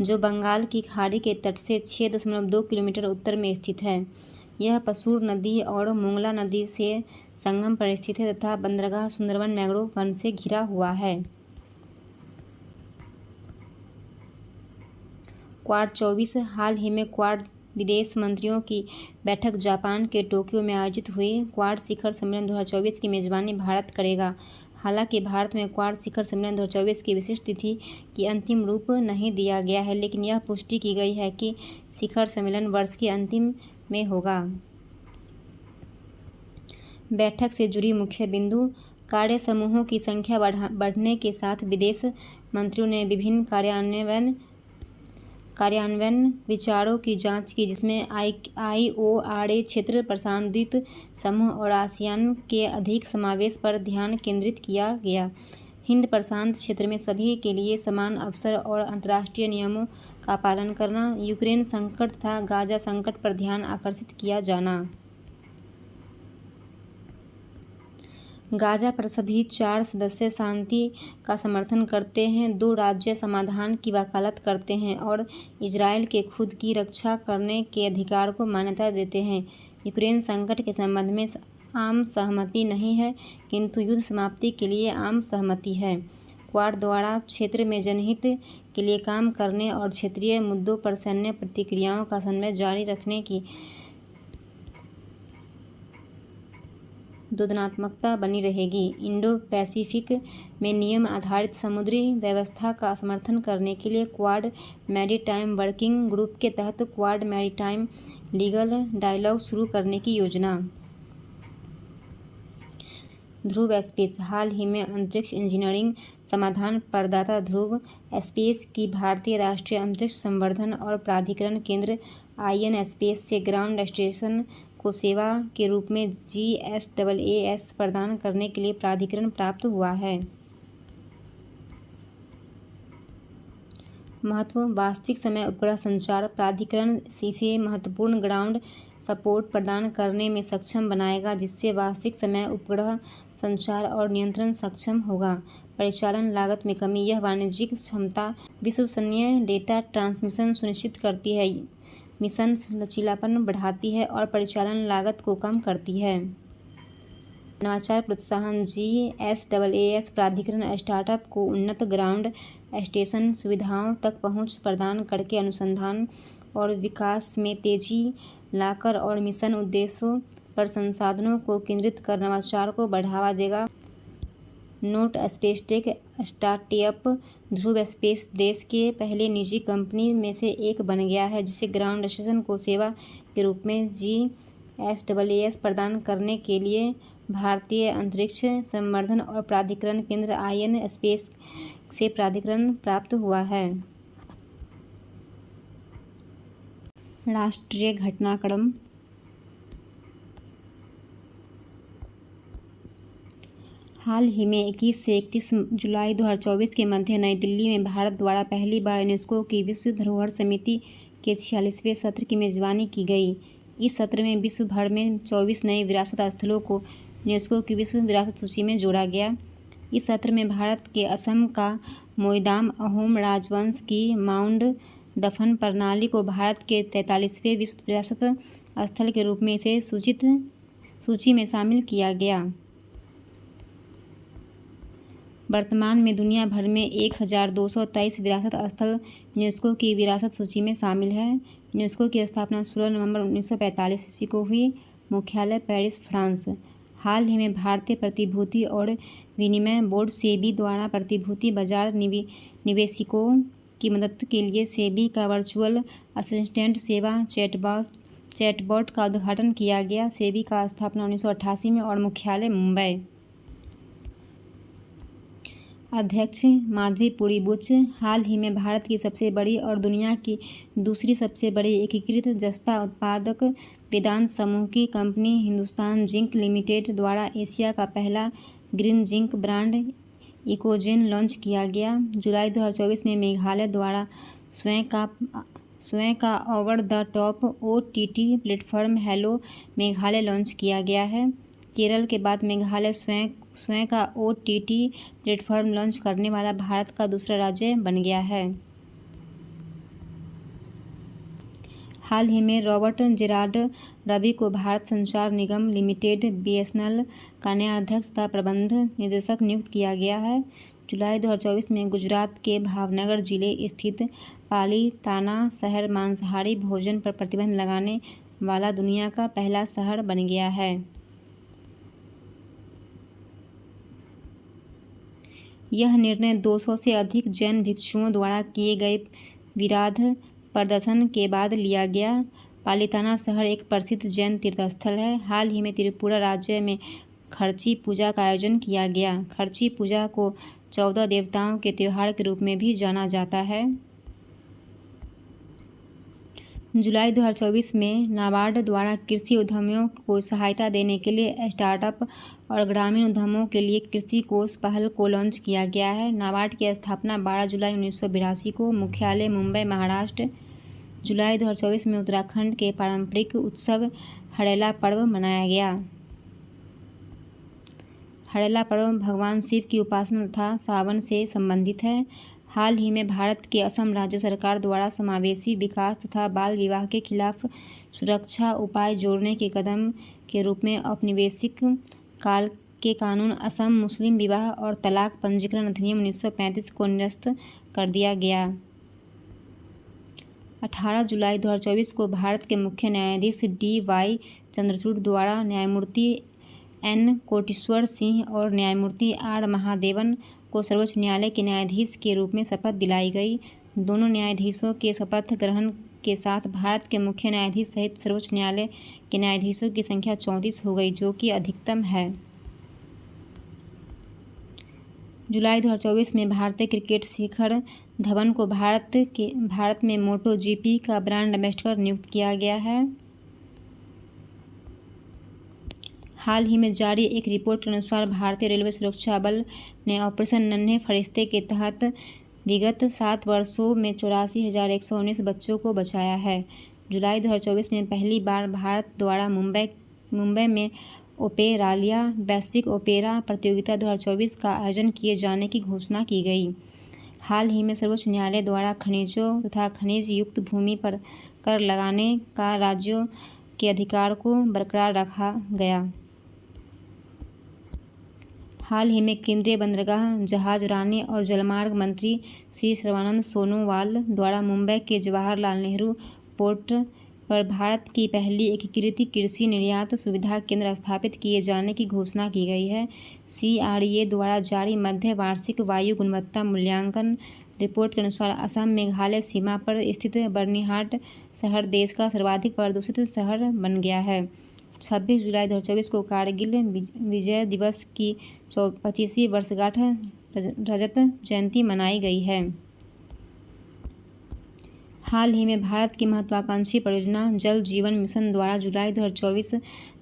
जो बंगाल की खाड़ी के तट से 6.2 किलोमीटर उत्तर में स्थित है। यह पसूर नदी और मोंगला नदी से संगम पर स्थित है तथा बंदरगाह सुंदरवन मैंग्रोव वन से घिरा हुआ है। क्वाड 24 हाल ही में क्वाड विदेश मंत्रियों की बैठक जापान के टोक्यो में आयोजित हुई। क्वाड शिखर सम्मेलन 2024 की मेजबानी भारत करेगा। हालांकि भारत में क्वाड शिखर सम्मेलन 2024 की विशिष्ट तिथि की अंतिम रूप नहीं दिया गया है, लेकिन यह पुष्टि की गई है कि शिखर सम्मेलन वर्ष के अंतिम में होगा। बैठक से जुड़ी मुख्य बिंदु। कार्य समूहों की संख्या बढ़ने के साथ विदेश मंत्रियों ने विभिन्न कार्यान्वयन विचारों की जांच की, जिसमें IORA क्षेत्र, प्रशांत द्वीप समूह और आसियान के अधिक समावेश पर ध्यान केंद्रित किया गया। हिंद प्रशांत क्षेत्र में सभी के लिए समान अवसर और अंतर्राष्ट्रीय नियमों का पालन करना, यूक्रेन संकट तथा गाजा संकट पर ध्यान आकर्षित किया जाना। गाजा पर सभी 4 सदस्य शांति का समर्थन करते हैं, 2 राज्य समाधान की वकालत करते हैं और इजरायल के खुद की रक्षा करने के अधिकार को मान्यता देते हैं। यूक्रेन संकट के संबंध में आम सहमति नहीं है, किंतु युद्ध समाप्ति के लिए आम सहमति है। क्वाड द्वारा क्षेत्र में जनहित के लिए काम करने और क्षेत्रीय मुद्दों पर सैन्य प्रतिक्रियाओं का समन्वय जारी रखने की द्वंद्वात्मकता बनी रहेगी। इंडो पैसिफिक में नियम आधारित समुद्री व्यवस्था का समर्थन करने के लिए क्वाड मैरीटाइम वर्किंग ग्रुप के तहत क्वाड मैरीटाइम लीगल डायलॉग शुरू करने की योजना। ध्रुव स्पेस हाल ही में अंतरिक्ष इंजीनियरिंग समाधान प्रदाता ध्रुव स्पेस की भारतीय राष्ट्रीय अंतरिक्ष संवर्धन और प्राधिकरण केंद्र IN स्पेस से ग्राउंड स्टेशन को सेवा के रूप में GSAAS प्रदान करने के लिए प्राधिकरण प्राप्त हुआ है। महत्व। वास्तविक समय उपग्रह संचार प्राधिकरण इसे महत्वपूर्ण ग्राउंड सपोर्ट प्रदान करने में सक्षम बनाएगा, जिससे वास्तविक समय उपग्रह संचार और नियंत्रण सक्षम होगा। परिचालन लागत में कमी। यह वाणिज्यिक क्षमता, विश्वसनीय डेटा ट्रांसमिशन सुनिश्चित करती है, मिशन लचीलापन बढ़ाती है और परिचालन लागत को कम करती है। नवाचार प्रोत्साहन। GSAAS प्राधिकरण स्टार्टअप को उन्नत ग्राउंड स्टेशन सुविधाओं तक पहुंच प्रदान करके अनुसंधान और विकास में तेजी लाकर और मिशन उद्देश्यों पर संसाधनों को केंद्रित कर नवाचार को बढ़ावा देगा। नोट। स्पेसटेक स्टार्टअप ध्रुव स्पेस देश के पहले निजी कंपनी में से एक बन गया है, जिसे ग्राउंड स्टेशन को सेवा के रूप में GSAAS प्रदान करने के लिए भारतीय अंतरिक्ष संवर्धन और प्राधिकरण केंद्र IN स्पेस से प्राधिकरण प्राप्त हुआ है। राष्ट्रीय घटनाक्रम। हाल ही में 21 से 31 जुलाई 2024 के मध्य नई दिल्ली में भारत द्वारा पहली बार यूनेस्को की विश्व धरोहर समिति के 46वें सत्र की मेजबानी की गई। इस सत्र में विश्व भर में 24 नए विरासत स्थलों को यूनेस्को की विश्व विरासत सूची में जोड़ा गया। इस सत्र में भारत के असम का मोईदाम अहोम राजवंश की माउंड दफन प्रणाली को भारत के 43वें विश्व विरासत स्थल के रूप में इसे सूची में शामिल किया गया। वर्तमान में दुनिया भर में 1223 विरासत स्थल यूनेस्को की विरासत सूची में शामिल है। यूनेस्को की स्थापना 16 नवंबर 1945 ईस्वी को हुई। मुख्यालय पेरिस, फ्रांस। हाल ही में भारतीय प्रतिभूति और विनिमय बोर्ड सेबी द्वारा प्रतिभूति बाजार निवेशकों की मदद के लिए सेबी का वर्चुअल असिस्टेंट सेवा चैटबॉट का उद्घाटन किया गया। सेबी का स्थापना 1988 में और मुख्यालय मुंबई। अध्यक्ष माधवीपुरी बुच। हाल ही में भारत की सबसे बड़ी और दुनिया की दूसरी सबसे बड़ी एकीकृत जस्ता उत्पादक वेदांत समूह की कंपनी हिंदुस्तान जिंक लिमिटेड द्वारा एशिया का पहला ग्रीन जिंक ब्रांड इकोजेन लॉन्च किया गया। जुलाई 2024 में मेघालय द्वारा स्वयं का over the top OTT platform hello Meghalaya launch किया गया है। केरल के बाद मेघालय स्वयं का OTT प्लेटफॉर्म लॉन्च करने वाला भारत का दूसरा राज्य बन गया है। हाल ही में रॉबर्ट जेरार्ड रवि को भारत संचार निगम लिमिटेड BSNL का नया अध्यक्ष तथा प्रबंध निदेशक नियुक्त किया गया है। जुलाई 2024 में गुजरात के भावनगर जिले स्थित पालीताना शहर मांसाहारी भोजन पर प्रतिबंध लगाने वाला दुनिया का पहला शहर बन गया है। यह निर्णय 200 से अधिक जैन भिक्षुओं द्वारा किए गए विरोध प्रदर्शन के बाद लिया गया। पालीताना शहर एक प्रसिद्ध जैन तीर्थस्थल है। हाल ही में त्रिपुरा राज्य में खर्ची पूजा का आयोजन किया गया। खर्ची पूजा को 14 देवताओं के त्योहार के रूप में भी जाना जाता है। जुलाई 2024 में नाबार्ड द्वारा कृषि उद्यमियों को सहायता देने के लिए स्टार्टअप और ग्रामीण उद्यमों के लिए कृषि कोष पहल को लॉन्च किया गया है। नाबार्ड की स्थापना 12 जुलाई 1982 को मुख्यालय मुंबई, महाराष्ट्र। जुलाई 2024 में उत्तराखंड के पारंपरिक उत्सव हड़ेला पर्व मनाया गया। हड़ेला पर्व भगवान शिव की उपासना तथा सावन से संबंधित है। हाल ही में भारत के असम राज्य सरकार द्वारा समावेशी विकास तथा बाल विवाह के खिलाफ सुरक्षा उपाय जोड़ने के कदम के रूप में औपनिवेशिक काल के कानून असम मुस्लिम विवाह और तलाक पंजीकरण अधिनियम 1935 को निरस्त कर दिया गया। 18 जुलाई 2024 को भारत के मुख्य न्यायाधीश DY चंद्रचूड़ द्वारा न्यायमूर्ति N कोटेश्वर सिंह और न्यायमूर्ति R महादेवन को सर्वोच्च न्यायालय के न्यायाधीश के रूप में शपथ दिलाई गई। दोनों न्यायाधीशों के शपथ ग्रहण के साथ भारत के मुख्य न्यायाधीश सहित सर्वोच्च न्यायालय के न्यायाधीशों की संख्या 34 हो गई, जो कि अधिकतम है। जुलाई 2024 में भारतीय क्रिकेट शिखर धवन को भारत में मोटो GP का ब्रांड एम्बेसडर नियुक्त किया गया है। हाल ही में जारी एक रिपोर्ट के अनुसार भारतीय रेलवे सुरक्षा बल ने ऑपरेशन नन्हे फरिश्ते के तहत विगत 7 वर्षों में 84,119 बच्चों को बचाया है। जुलाई 2024 में पहली बार भारत द्वारा मुंबई में ओपेरालिया वैश्विक ओपेरा प्रतियोगिता 2024 का आयोजन किए जाने की घोषणा की गई। हाल ही में सर्वोच्च न्यायालय द्वारा खनिजों तथा खनिज युक्त भूमि पर कर लगाने का राज्यों के अधिकार को बरकरार रखा गया। हाल ही में केंद्रीय बंदरगाह, जहाजरानी और जलमार्ग मंत्री श्री सर्बानंद सोनोवाल द्वारा मुंबई के जवाहरलाल नेहरू पोर्ट पर भारत की पहली एकीकृत कृषि निर्यात सुविधा केंद्र स्थापित किए जाने की घोषणा की गई है। CRA द्वारा जारी मध्य वार्षिक वायु गुणवत्ता मूल्यांकन रिपोर्ट के अनुसार असम मेघालय सीमा पर स्थित बर्निहाट शहर देश का सर्वाधिक प्रदूषित शहर बन गया है। 26 जुलाई 2024 को कारगिल विजय दिवस की 25वीं वर्षगांठ रजत जयंती मनाई गई है। हाल ही में भारत की महत्वाकांक्षी परियोजना जल जीवन मिशन द्वारा जुलाई 2024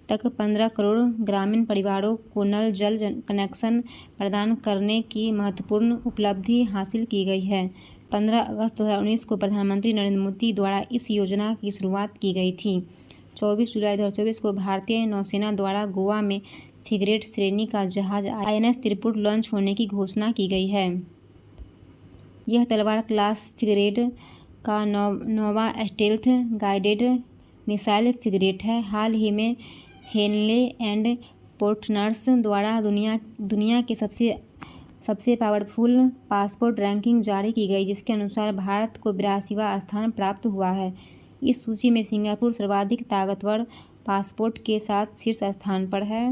तक 15 करोड़ ग्रामीण परिवारों को नल जल कनेक्शन प्रदान करने की महत्वपूर्ण उपलब्धि हासिल की गई है। 15 अगस्त 2019 को प्रधानमंत्री नरेंद्र मोदी द्वारा इस योजना की शुरुआत की गई थी। 24 जुलाई 2024 को भारतीय नौसेना द्वारा गोवा में फ्रिगेट श्रेणी का जहाज INS त्रिपुट लॉन्च होने की घोषणा की गई है। यह तलवार क्लास फ्रिगेट का नौवां स्टेल्थ गाइडेड मिसाइल फ्रिगेट है। हाल ही में हेनले एंड पोर्टनर्स द्वारा दुनिया के सबसे पावरफुल पासपोर्ट रैंकिंग जारी की गई, जिसके अनुसार भारत को 82वां स्थान प्राप्त हुआ है। इस सूची में सिंगापुर सर्वाधिक ताकतवर पासपोर्ट के साथ शीर्ष स्थान पर है।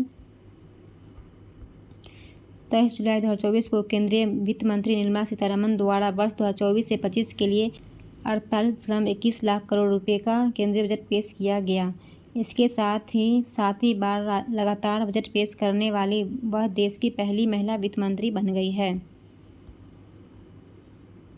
23 जुलाई 2024 को केंद्रीय वित्त मंत्री निर्मला सीतारमण द्वारा वर्ष 2024 से 25 के लिए 48.21 लाख करोड़ रुपए का केंद्रीय बजट पेश किया गया। इसके साथ ही 7वीं बार लगातार बजट पेश करने वाली वह देश की पहली महिला वित्त मंत्री बन गई है।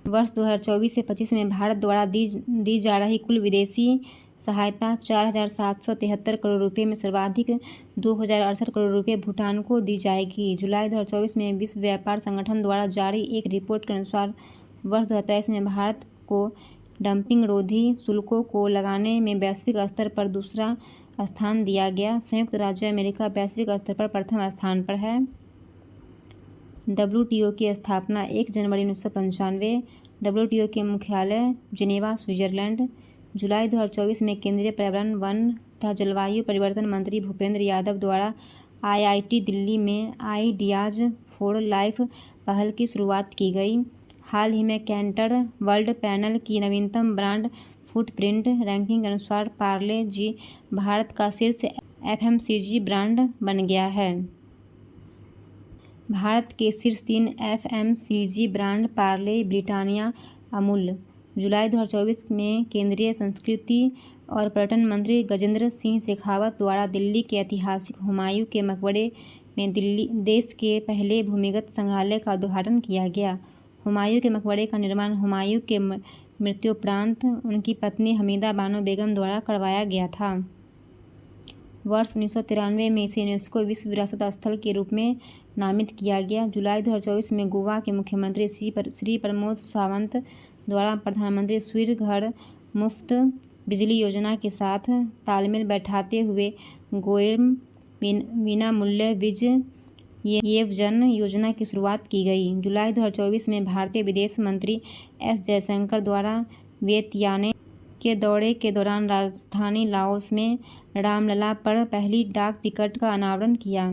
वर्ष 2024 से 25 में भारत द्वारा दी जा रही कुल विदेशी सहायता 4,773 करोड़ रुपये में सर्वाधिक 2,068 करोड़ रुपये भूटान को दी जाएगी। जुलाई 2024 में विश्व व्यापार संगठन द्वारा जारी एक रिपोर्ट के अनुसार वर्ष 2023 में भारत को डंपिंग रोधी शुल्कों को लगाने में वैश्विक स्तर पर दूसरा स्थान दिया गया। संयुक्त राज्य अमेरिका वैश्विक स्तर पर प्रथम स्थान पर है। WTO की स्थापना 1 जनवरी 1995। WTO के मुख्यालय जिनेवा, स्विट्जरलैंड। जुलाई 2024 में केंद्रीय पर्यावरण, वन तथा जलवायु परिवर्तन मंत्री भूपेंद्र यादव द्वारा IIT दिल्ली में आइडियाज़ फॉर लाइफ पहल की शुरुआत की गई। हाल ही में कैंटर वर्ल्ड पैनल की नवीनतम ब्रांड फुटप्रिंट रैंकिंग के अनुसार पार्ले जी भारत का शीर्ष एफएमसीजी ब्रांड बन गया है। भारत के शीर्ष 3 एफएमसीजी ब्रांड पार्ले, ब्रिटानिया, अमूल। जुलाई 2024 में केंद्रीय संस्कृति और पर्यटन मंत्री गजेंद्र सिंह शेखावत द्वारा दिल्ली के ऐतिहासिक हुमायूं के मकबरे में देश के पहले भूमिगत संग्रहालय का उद्घाटन किया गया। हुमायूं के मकबरे का निर्माण हुमायूं के मृत्युपरांत उनकी पत्नी हमीदा बानो बेगम द्वारा करवाया गया था। वर्ष 1993 में इसे यूनेस्को विश्व विरासत स्थल के रूप में नामित किया गया। जुलाई 2024 में गोवा के मुख्यमंत्री श्री प्रमोद सावंत द्वारा प्रधानमंत्री सूर्य घर मुफ्त बिजली योजना के साथ तालमेल बैठाते हुए गोयम विनामूल्य येवजन योजना की शुरुआत की गई। जुलाई 2024 में भारतीय विदेश मंत्री एस जयशंकर द्वारा वियतनाम के दौरे के दौरान राजधानी लाओस में रामलला पर पहली डाक टिकट का अनावरण किया।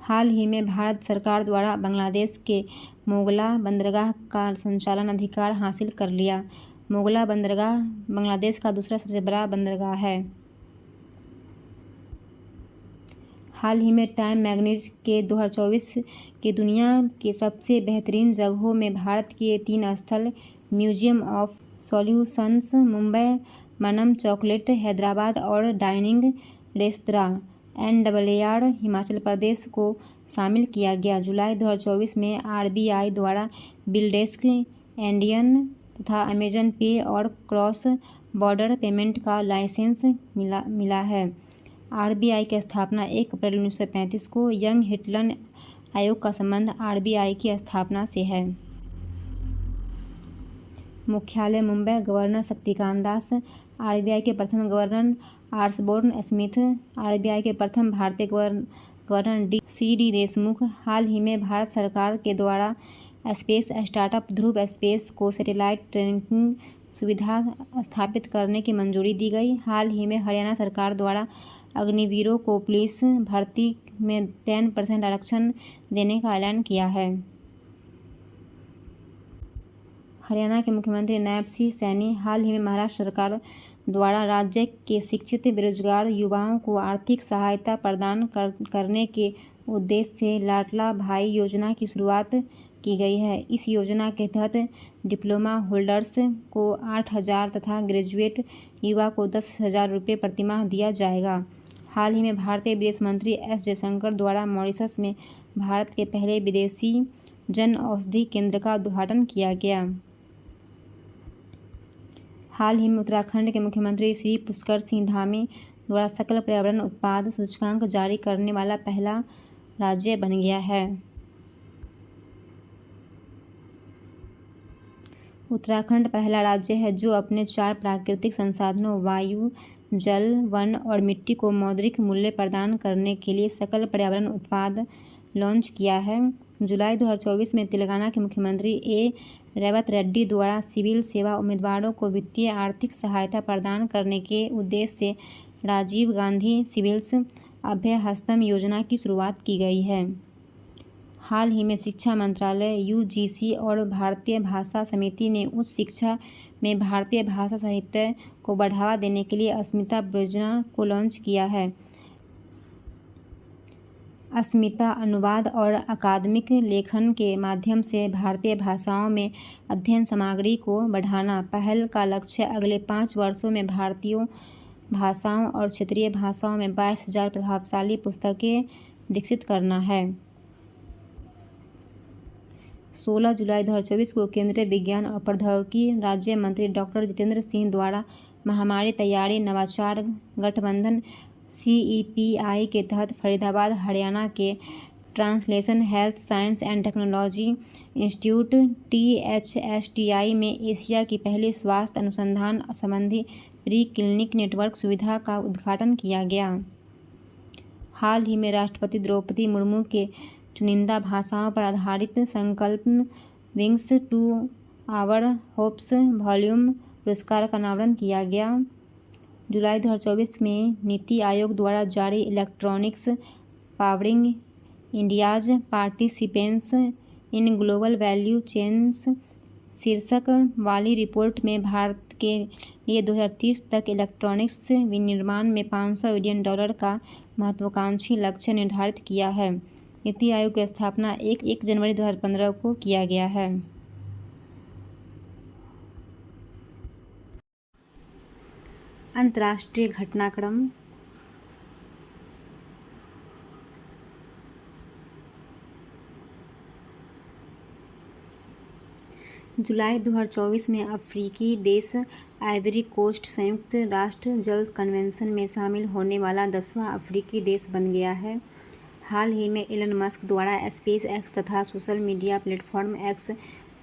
हाल ही में भारत सरकार द्वारा बांग्लादेश के मोगला बंदरगाह का संचालन अधिकार हासिल कर लिया। मोगला बंदरगाह बांग्लादेश का दूसरा सबसे बड़ा बंदरगाह है। हाल ही में टाइम मैगजीन के 2024 के दुनिया के सबसे बेहतरीन जगहों में भारत के 3 स्थल म्यूजियम ऑफ सॉल्यूशंस मुंबई, मनम चॉकलेट हैदराबाद और dining restaurant NWR Himachal Pradesh को शामिल किया गया। जुलाई 2024 में आरबीआई द्वारा बिलडेस्क इंडियन तथा अमेजन पे और क्रॉस बॉर्डर पेमेंट का लाइसेंस मिला है। आरबीआई की स्थापना 1 अप्रैल 1935 को यंग हिटलर आयोग का संबंध आरबीआई की स्थापना से है। मुख्यालय मुंबई। गवर्नर शक्तिकांत दास। आरबीआई के प्रथम गवर्नर आर्चबोर्न स्मिथ। आरबीआई के प्रथम भारतीय गवर्नर सी.डी. देशमुख। हाल ही में भारत सरकार के द्वारा स्पेस स्टार्टअप ध्रुव स्पेस को सैटेलाइट ट्रैकिंग सुविधा स्थापित करने की मंजूरी दी गई। हाल ही में हरियाणा सरकार द्वारा अग्निवीरों को पुलिस भर्ती में 10% आरक्षण देने का ऐलान किया है। हरियाणा के मुख्यमंत्री नायब सिंह सैनी। हाल ही में महाराष्ट्र सरकार द्वारा राज्य के शिक्षित बेरोजगार युवाओं को आर्थिक सहायता प्रदान करने के उद्देश्य से लाडला भाई योजना की शुरुआत की गई है। इस योजना के तहत डिप्लोमा होल्डर्स को 8,000 तथा ग्रेजुएट युवा को 10,000 रुपये प्रतिमाह दिया जाएगा। हाल ही में भारतीय विदेश मंत्री एस जयशंकर द्वारा मॉरिशस में भारत के पहले विदेशी जन औषधि केंद्र का उद्घाटन किया गया। हाल ही में उत्तराखंड के मुख्यमंत्री श्री पुष्कर सिंह धामी द्वारा सकल पर्यावरण उत्पाद सूचकांक जारी करने वाला पहला राज्य बन गया है। उत्तराखंड पहला राज्य है जो अपने 4 प्राकृतिक संसाधनों वायु, जल, वन और मिट्टी को मौद्रिक मूल्य प्रदान करने के लिए सकल पर्यावरण उत्पाद लॉन्च किया है। जुलाई 2024 में तेलंगाना के मुख्यमंत्री ए रेवत रेड्डी द्वारा सिविल सेवा उम्मीदवारों को वित्तीय आर्थिक सहायता प्रदान करने के उद्देश्य से राजीव गांधी सिविल्स अभयहस्तम योजना की शुरुआत की गई है। हाल ही में शिक्षा मंत्रालय, यूजीसी और भारतीय भाषा समिति ने उच्च शिक्षा में भारतीय भाषा साहित्य को बढ़ावा देने के लिए अस्मिता योजना को लॉन्च किया है। अस्मिता अनुवाद और अकादमिक लेखन के माध्यम से भारतीय भाषाओं में अध्ययन सामग्री को बढ़ाना। पहल का लक्ष्य अगले 5 वर्षों में भारतीय भाषाओं और क्षेत्रीय भाषाओं में 22,000 प्रभावशाली पुस्तकें विकसित करना है। 16 जुलाई 2024 को केंद्रीय विज्ञान और प्रौद्योगिकी राज्य मंत्री डॉक्टर जितेंद्र सिंह द्वारा महामारी तैयारी नवाचार गठबंधन CEPI के तहत फरीदाबाद, हरियाणा के translation health science and technology institute THSTI में एशिया की पहली स्वास्थ्य अनुसंधान संबंधी प्री क्लिनिक नेटवर्क सुविधा का उद्घाटन किया गया। हाल ही में राष्ट्रपति द्रौपदी मुर्मू के चुनिंदा भाषाओं पर आधारित संकल्प wings to our hopes volume पुरस्कार का अनावरण किया गया। जुलाई 2024 में नीति आयोग द्वारा जारी electronics powering India's participation in global value chains शीर्षक वाली रिपोर्ट में भारत के लिए 2030 तक इलेक्ट्रॉनिक्स विनिर्माण में $500 बिलियन का महत्वाकांक्षी लक्ष्य निर्धारित किया है। नीति आयोग की स्थापना 1 जनवरी 2015 को किया गया है। अंतर्राष्ट्रीय घटनाक्रम। जुलाई 2024 में अफ्रीकी देश आइवरी कोस्ट संयुक्त राष्ट्र जल कन्वेंशन में शामिल होने वाला 10वां अफ्रीकी देश बन गया है। हाल ही में एलन मस्क द्वारा स्पेस एक्स तथा social media platform x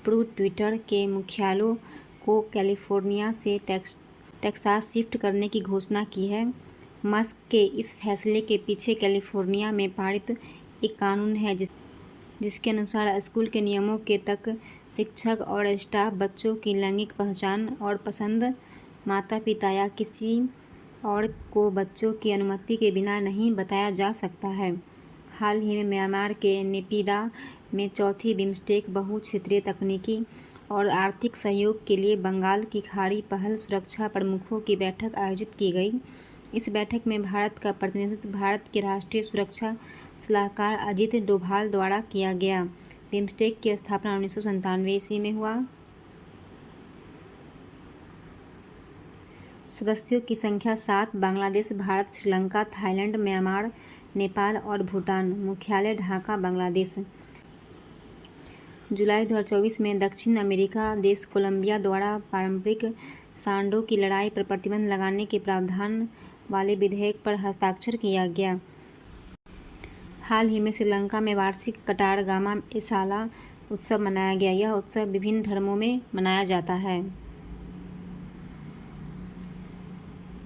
Twitter के मुख्यालयों को कैलिफोर्निया से टेक्सास शिफ्ट करने की घोषणा की है। मस्क के इस फैसले के पीछे कैलिफोर्निया में पारित एक कानून है जिसके अनुसार स्कूल के नियमों के तक शिक्षक और स्टाफ बच्चों की लैंगिक पहचान और पसंद माता पिता या किसी और को बच्चों की अनुमति के बिना नहीं बताया जा सकता है। हाल ही में म्यांमार के नेपिदा में चौथी बिम्स्टेक बहु-क्षेत्रीय तकनीकी और आर्थिक सहयोग के लिए बंगाल की खाड़ी पहल सुरक्षा प्रमुखों की बैठक आयोजित की गई। इस बैठक में भारत का प्रतिनिधित्व भारत के राष्ट्रीय सुरक्षा सलाहकार अजीत डोभाल द्वारा किया गया। बिम्स्टेक की स्थापना 1997 ईस्वी में हुआ। सदस्यों की संख्या 7 बांग्लादेश, भारत, श्रीलंका, थाईलैंड, म्यांमार, नेपाल और भूटान। मुख्यालय ढाका, बांग्लादेश। जुलाई 2024 में दक्षिण अमेरिका देश कोलंबिया द्वारा पारंपरिक सांडों की लड़ाई पर प्रतिबंध लगाने के प्रावधान वाले विधेयक पर हस्ताक्षर किया गया। हाल ही में श्रीलंका में वार्षिक कटारगामा एसाला उत्सव मनाया गया। यह उत्सव विभिन्न धर्मों में मनाया जाता है।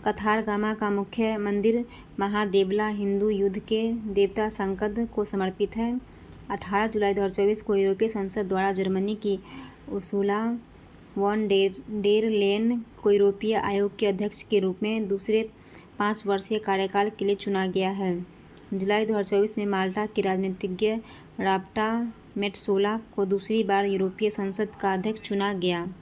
कथारगामा का मुख्य मंदिर महादेवला हिंदू युद्ध के देवता संकद को समर्पित है। 18 जुलाई 2024 को यूरोपीय संसद द्वारा जर्मनी की उर्सुला वॉन डेर लेयन को यूरोपीय आयोग के अध्यक्ष के रूप में दूसरे 5 वर्षीय कार्यकाल के लिए चुना गया है। जुलाई 2024 में माल्टा की राजनीतिज्ञ रॉबर्टा मेट्सोला को दूसरी बार यूरोपीय संसद का अध्यक्ष चुना गया।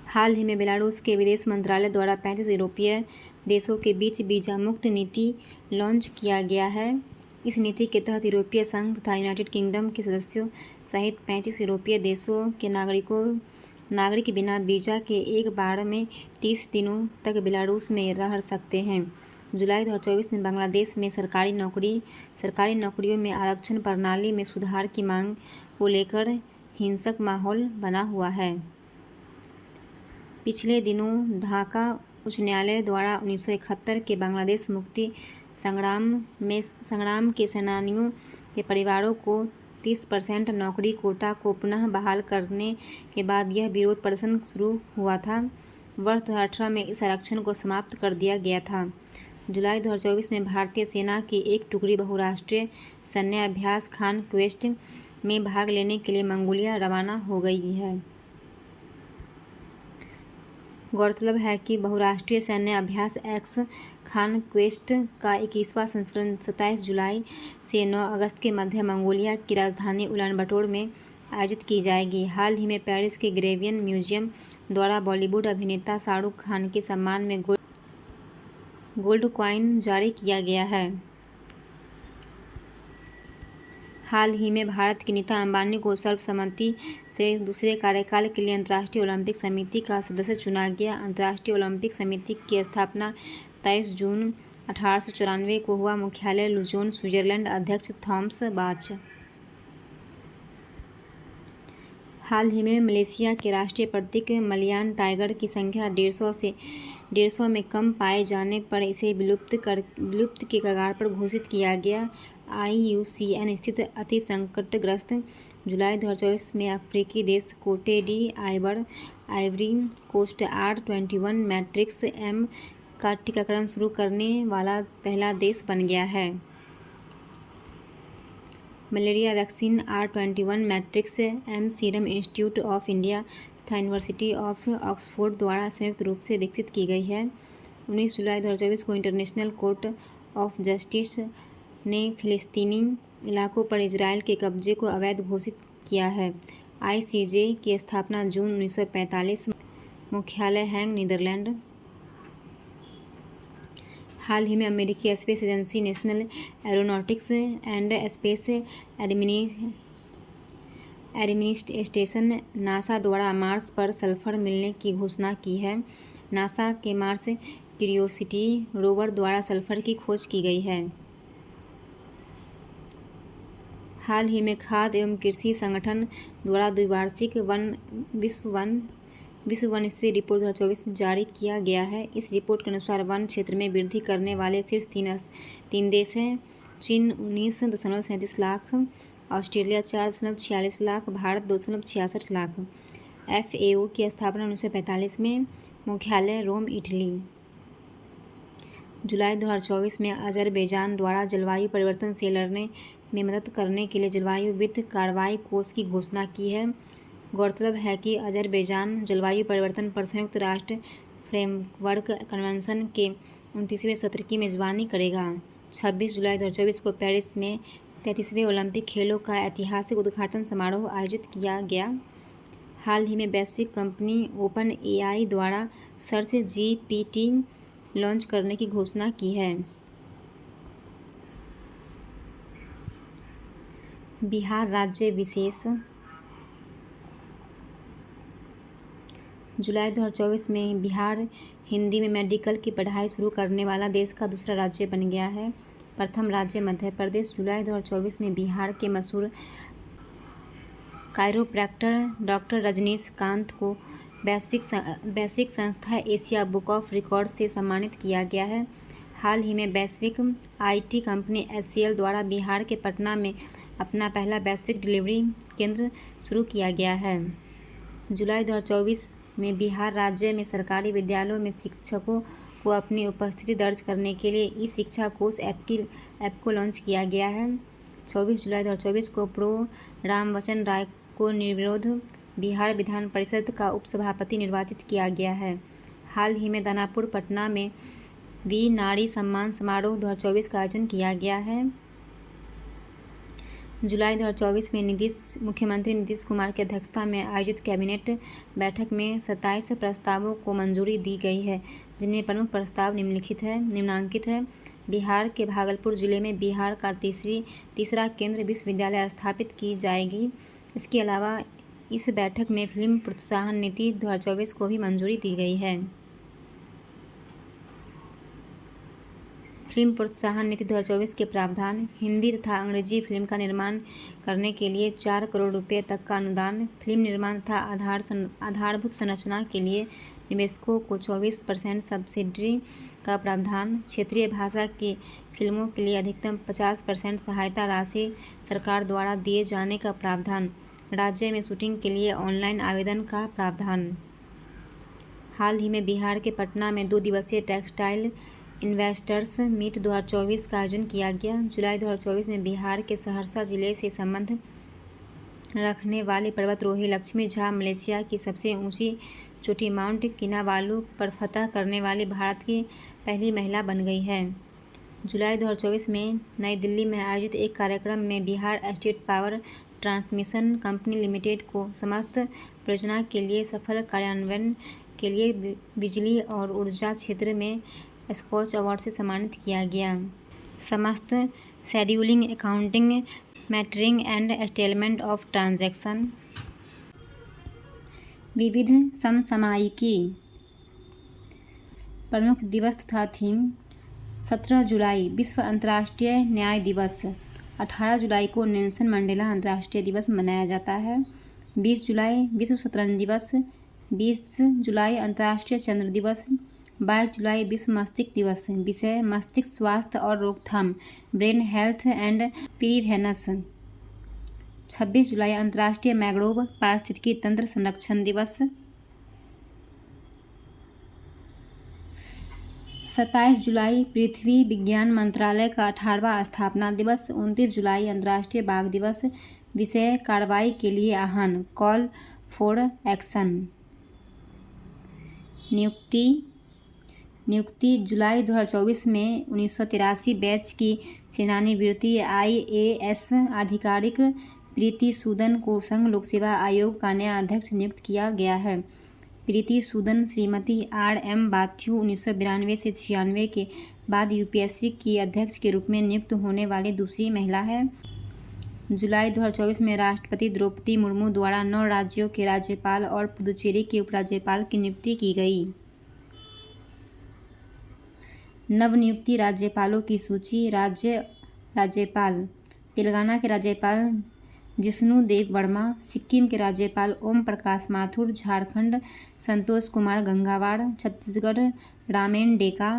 हाल ही में बेलारूस के विदेश मंत्रालय द्वारा 35 यूरोपीय देशों के बीच वीजा मुक्त नीति लॉन्च किया गया है। इस नीति के तहत यूरोपीय संघ तथा यूनाइटेड किंगडम के सदस्यों सहित 35 यूरोपीय देशों के नागरिक बिना वीजा के एक बार में 30 दिनों तक बेलारूस में रह सकते हैं। जुलाई 2024 में बांग्लादेश में सरकारी नौकरियों में आरक्षण प्रणाली में सुधार की मांग को लेकर हिंसक माहौल बना हुआ है। पिछले दिनों ढाका उच्च न्यायालय द्वारा 1971 के बांग्लादेश मुक्ति संग्राम के सेनानियों के परिवारों को 30% नौकरी कोटा को पुनः बहाल करने के बाद यह विरोध प्रदर्शन शुरू हुआ था। वर्ष 2018 में इस आरक्षण को समाप्त कर दिया गया था। जुलाई 2024 में भारतीय सेना की एक टुकड़ी बहुराष्ट्रीय सैन्य अभ्यास खान क्वेस्ट में भाग लेने के लिए मंगोलिया रवाना हो गई है। गौरतलब है कि बहुराष्ट्रीय सैन्य अभ्यास एक्स खान क्वेस्ट का 21वां संस्करण 27 जुलाई से 9 अगस्त के मध्य मंगोलिया की राजधानी उलानबटोर में आयोजित की जाएगी। हाल ही में पेरिस के ग्रेवियन म्यूजियम द्वारा बॉलीवुड अभिनेता शाहरुख खान के सम्मान में गोल्ड कॉइन जारी किया गया है। हाल ही में भारत की नीता अंबानी को सर्वसम्मति से दूसरे कार्यकाल के लिए अंतर्राष्ट्रीय ओलंपिक समिति का सदस्य चुना गया। अंतर्राष्ट्रीय ओलंपिक समिति की स्थापना 23 जून 1894 को हुआ। मुख्यालय लुजोन, स्विट्जरलैंड। अध्यक्ष थॉमस बाच। हाल ही में मलेशिया के राष्ट्रीय प्रतीक मलयान टाइगर की संख्या 150 में कम पाए जाने पर इसे विलुप्त के कगार पर घोषित किया गया। IUCN स्थित अति संकटग्रस्त। जुलाई 2024 में अफ्रीकी देश Cote de Ivory Coast R21 Matrix M का टीकाकरण शुरू करने वाला पहला देश बन गया है। Malaria vaccine R21 Matrix M serum institute of India तथा यूनिवर्सिटी ऑफ ऑक्सफोर्ड द्वारा संयुक्त रूप से विकसित की गई है। 19 जुलाई 2024 को इंटरनेशनल कोर्ट ऑफ जस्टिस ने फिलिस्तीनी इलाकों पर इजराइल के कब्जे को अवैध घोषित किया है। ICJ की स्थापना जून 1945, मुख्यालय हैग, नीदरलैंड। हाल ही में अमेरिकी space agency national aeronautics and space administration NASA द्वारा मार्स पर सल्फर मिलने की घोषणा की है। नासा के मार्स क्यूरियोसिटी रोवर द्वारा सल्फर की खोज की गई है। हाल ही में खाद्य एवं कृषि संगठन द्वारा द्विवार्षिक विश्व वन स्तरीय रिपोर्ट 2024 जारी किया गया है। इस रिपोर्ट के अनुसार वन क्षेत्र में वृद्धि करने वाले शीर्ष तीन देश हैं। चीन 19.37 लाख, ऑस्ट्रेलिया 4.46 लाख, भारत 2.66 लाख। FAO की स्थापना 1945 में, मुख्यालय रोम, इटली। जुलाई 2024 में अजरबैजान द्वारा जलवायु परिवर्तन से लड़ने में मदद करने के लिए जलवायु वित्त कार्रवाई कोष की घोषणा की है। गौरतलब है कि अजरबैजान जलवायु परिवर्तन पर संयुक्त राष्ट्र फ्रेमवर्क कन्वेंशन के 29वें सत्र की मेजबानी करेगा। 26 जुलाई 2024 को पेरिस में 33वें ओलंपिक खेलों का ऐतिहासिक उद्घाटन समारोह आयोजित किया गया। हाल ही में वैश्विक कंपनी OpenAI द्वारा सर्च GPT लॉन्च करने की घोषणा की है। बिहार राज्य विशेष। जुलाई 2024 में बिहार हिंदी में मेडिकल की पढ़ाई शुरू करने वाला देश का दूसरा राज्य बन गया है। प्रथम राज्य मध्य प्रदेश। जुलाई 2024 में बिहार के मशहूर कायरोप्रैक्टर डॉक्टर रजनीश कांत को वैश्विक संस्था एशिया बुक ऑफ रिकॉर्ड से सम्मानित किया गया है। हाल ही में वैश्विक IT कंपनी HCL द्वारा बिहार के पटना में अपना पहला वैश्विक डिलीवरी केंद्र शुरू किया गया है। जुलाई 2024 में बिहार राज्य में सरकारी विद्यालयों में शिक्षकों को अपनी उपस्थिति दर्ज करने के लिए ई-शिक्षा कोष ऐप को लॉन्च किया गया है। 24 जुलाई 2024 को प्रो रामवचन राय को निर्विरोध बिहार विधान परिषद का उपसभापति निर्वाचित किया गया है। हाल ही में दानापुर, पटना में वीर नारी सम्मान समारोह 2024 का आयोजन किया गया है। जुलाई 2024 में मुख्यमंत्री नीतीश कुमार की अध्यक्षता में आयोजित कैबिनेट बैठक में 27 प्रस्तावों को मंजूरी दी गई है, जिनमें प्रमुख प्रस्ताव निम्नांकित है। बिहार के भागलपुर जिले में बिहार का तीसरा केंद्रीय विश्वविद्यालय स्थापित की जाएगी। इसके अलावा इस बैठक में फिल्म प्रोत्साहन नीति 2024 को भी मंजूरी दी गई है। फिल्म प्रोत्साहन नीति 2024 के प्रावधान: हिंदी तथा अंग्रेजी फिल्म का निर्माण करने के लिए 4 करोड़ रुपये तक का अनुदान। फिल्म निर्माण तथा आधारभूत संरचना के लिए निवेशकों को 24% सब्सिडी का प्रावधान। क्षेत्रीय भाषा की फिल्मों के लिए अधिकतम 50% सहायता राशि सरकार द्वारा दिए जाने का प्रावधान। राज्य में शूटिंग के लिए ऑनलाइन आवेदन का प्रावधान। हाल ही में बिहार के पटना में 2 दिवसीय टेक्सटाइल इन्वेस्टर्स मीट 2024 का आयोजन किया गया। जुलाई 2024 में बिहार के सहरसा जिले से संबंध रखने वाली पर्वतारोही लक्ष्मी झा मलेशिया की सबसे ऊंची चोटी माउंट किनाबालू पर फतह करने वाली भारत की पहली महिला बन गई है। जुलाई 2024 में नई दिल्ली में आयोजित एक कार्यक्रम में Bihar state power transmission company limited को समस्त परियोजना के लिए सफल कार्यान्वयन के लिए बिजली और ऊर्जा क्षेत्र में स्कॉच अवार्ड से सम्मानित किया गया। समस्त scheduling, accounting, mattering and settlement of transaction. विविध समसामयिकी, प्रमुख दिवस तथा थीम। 17 जुलाई विश्व अंतर्राष्ट्रीय न्याय दिवस। 18 जुलाई को नेल्सन मंडेला अंतर्राष्ट्रीय दिवस मनाया जाता है। 20 जुलाई विश्व शतरंज दिवस। 20 जुलाई अंतर्राष्ट्रीय चंद्र दिवस। 22 जुलाई विश्व मस्तिष्क दिवस। विषय: मस्तिष्क स्वास्थ्य और रोकथाम, ब्रेन हेल्थ एंड प्रिवेंशन। 26 जुलाई अंतर्राष्ट्रीय मैंग्रोव पारिस्थितिकी तंत्र संरक्षण दिवस। 27 जुलाई पृथ्वी विज्ञान मंत्रालय का 18वां स्थापना दिवस। 29 जुलाई अंतर्राष्ट्रीय बाघ दिवस। विषय: कार्रवाई के लिए आह्वान, कॉल फॉर एक्शन। नियुक्ति: नियुक्ति। जुलाई 2024 में 1983 बैच की सेवानिवृत्त IAS आधिकारिक प्रीति सूदन को संघ लोक सेवा आयोग का नया अध्यक्ष नियुक्त किया गया है। प्रीति सूदन श्रीमती RM बाथ्यू 1992 से 96 के बाद UPSC की अध्यक्ष के रूप में नियुक्त होने वाली दूसरी महिला है। जुलाई 2024 में राष्ट्रपति द्रौपदी मुर्मू द्वारा 9 राज्यों के राज्यपाल और पुदुचेरी के उपराज्यपाल की नियुक्ति की गई। नवनियुक्त राज्यपालों की सूची। राज्यपाल तेलंगाना के राज्यपाल जिष्णु देव वर्मा, सिक्किम के राज्यपाल ओम प्रकाश माथुर, झारखंड संतोष कुमार गंगवार, छत्तीसगढ़ रामेन डेका,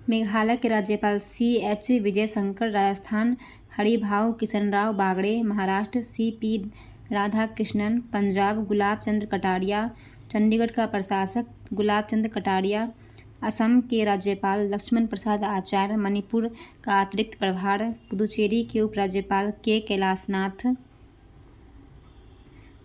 मेघालय के राज्यपाल CH विजयशंकर, राजस्थान हरिभाऊ किशनराव बागड़े, महाराष्ट्र CP राधाकृष्णन, पंजाब गुलाब चंद्र कटारिया, चंडीगढ़ का प्रशासक गुलाब चंद्र कटारिया, असम के राज्यपाल लक्ष्मण प्रसाद आचार्य, मणिपुर का अतिरिक्त प्रभार पुदुचेरी के उपराज्यपाल K कैलाशनाथ।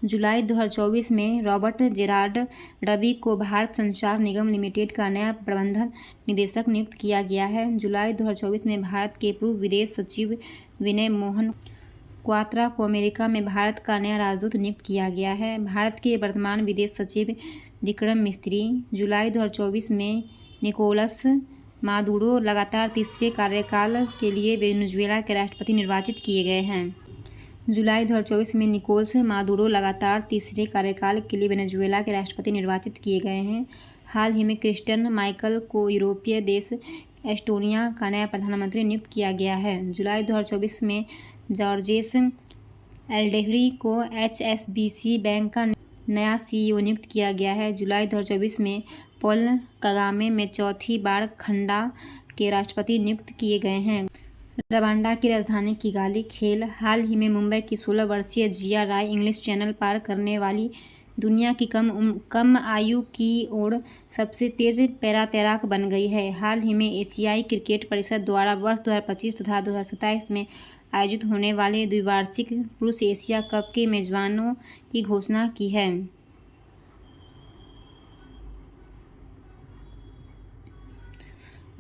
जुलाई 2024 में रॉबर्ट जेरार्ड रवि को भारत संचार निगम लिमिटेड का नया प्रबंधन निदेशक नियुक्त किया गया है। जुलाई 2024 में भारत के पूर्व विदेश सचिव विनय मोहन क्वात्रा को अमेरिका में भारत का नया राजदूत नियुक्त किया गया है। भारत के वर्तमान विदेश सचिव विक्रम मिस्त्री। जुलाई 2024 में निकोलस मादुरो लगातार तीसरे कार्यकाल के लिए वेनेजुएला के राष्ट्रपति निर्वाचित किए गए हैं। जुलाई 2024 में निकोलस मादुरो लगातार तीसरे कार्यकाल के लिए वेनेजुएला के राष्ट्रपति निर्वाचित किए गए हैं। हाल ही में क्रिस्टियन माइकल को यूरोपीय देश एस्टोनिया का नया प्रधानमंत्री नियुक्त किया गया है। जुलाई 2024 में जॉर्जेस एल्डेहरी को HSBC बैंक का नया CEO नियुक्त किया गया है। जुलाई 2024 में पॉल कगामे में चौथी बार खंडा के राष्ट्रपति नियुक्त किए गए हैं। रवांडा की राजधानी किगाली। खेल। हाल ही में मुंबई की 16 वर्षीय जिया राय इंग्लिश चैनल पार करने वाली दुनिया की कम आयु की ओर सबसे तेज पैरा तैराक बन गई है। हाल ही में एशियाई क्रिकेट परिषद द्वारा वर्ष 2025 तथा 2027 में आयोजित होने वाले द्विवार्षिक पुरुष एशिया कप के मेजबानों की घोषणा की है।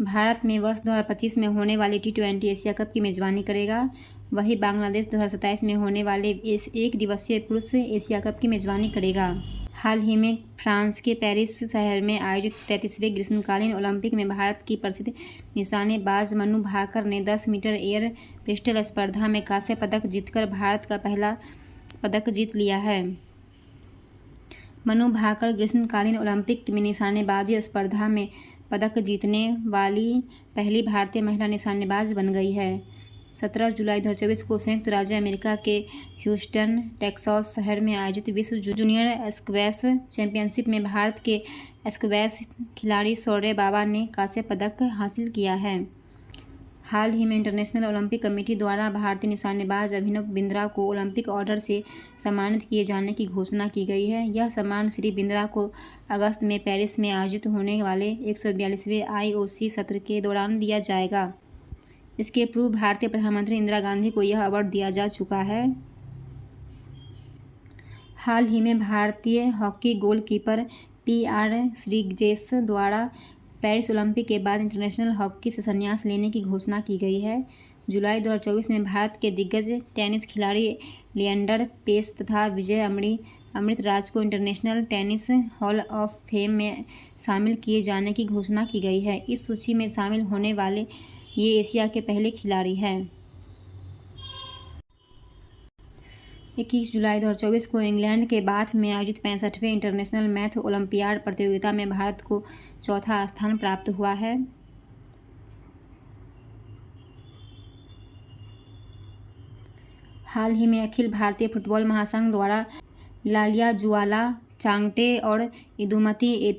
भारत में वर्ष 2025 में होने वाली T20 एशिया कप की मेजबानी करेगा। वहीं बांग्लादेश 2027 में होने वाले इस एक दिवसीय पुरुष एशिया कप की मेजबानी करेगा। हाल ही में फ्रांस के पेरिस शहर में आयोजित 33वें ग्रीष्मकालीन ओलंपिक में भारत की प्रसिद्ध निशानेबाज मनु भाकर ने 10 मीटर एयर पिस्टल स्पर्धा में कांस्य पदक जीतकर भारत का पहला पदक जीत लिया है। मनु भाकर ग्रीष्मकालीन ओलंपिक में निशानेबाजी स्पर्धा में पदक जीतने वाली पहली भारतीय महिला निशानेबाज बन गई है। 17 जुलाई 2024 को संयुक्त राज्य अमेरिका के ह्यूस्टन टेक्सास शहर में आयोजित विश्व जूनियर स्क्वैश चैंपियनशिप में भारत के स्क्वैश खिलाड़ी शौर्य बाबा ने कांस्य पदक हासिल किया है। हाल ही में इंटरनेशनल ओलंपिक कमेटी द्वारा भारतीय निशानेबाज अभिनव बिंद्रा को ओलंपिक ऑर्डर से सम्मानित किए जाने की घोषणा की गई है। यह सम्मान श्री बिंद्रा को अगस्त में पेरिस में आयोजित होने वाले 142वें IOC सत्र के दौरान दिया जाएगा। इसके पूर्व भारतीय प्रधानमंत्री इंदिरा गांधी को यह अवार्ड दिया जा चुका है। हाल ही में भारतीय हॉकी गोलकीपर PR श्रीजेश द्वारा पेरिस ओलंपिक के बाद इंटरनेशनल हॉकी से संन्यास लेने की घोषणा की गई है। जुलाई 2024 में भारत के दिग्गज टेनिस खिलाड़ी लिएंडर पेस तथा विजय अमृतराज को international tennis hall of fame में शामिल किए जाने की घोषणा की गई है। इस सूची में शामिल होने वाले ये एशिया के पहले खिलाड़ी हैं। 21 जुलाई 2024 को इंग्लैंड के बाथ में आयोजित 65वें इंटरनेशनल मैथ ओलंपियाड प्रतियोगिता में भारत को चौथा स्थान प्राप्त हुआ है। हाल ही में अखिल भारतीय फुटबॉल महासंघ द्वारा लालिया जुआला चांगटे और इदुमती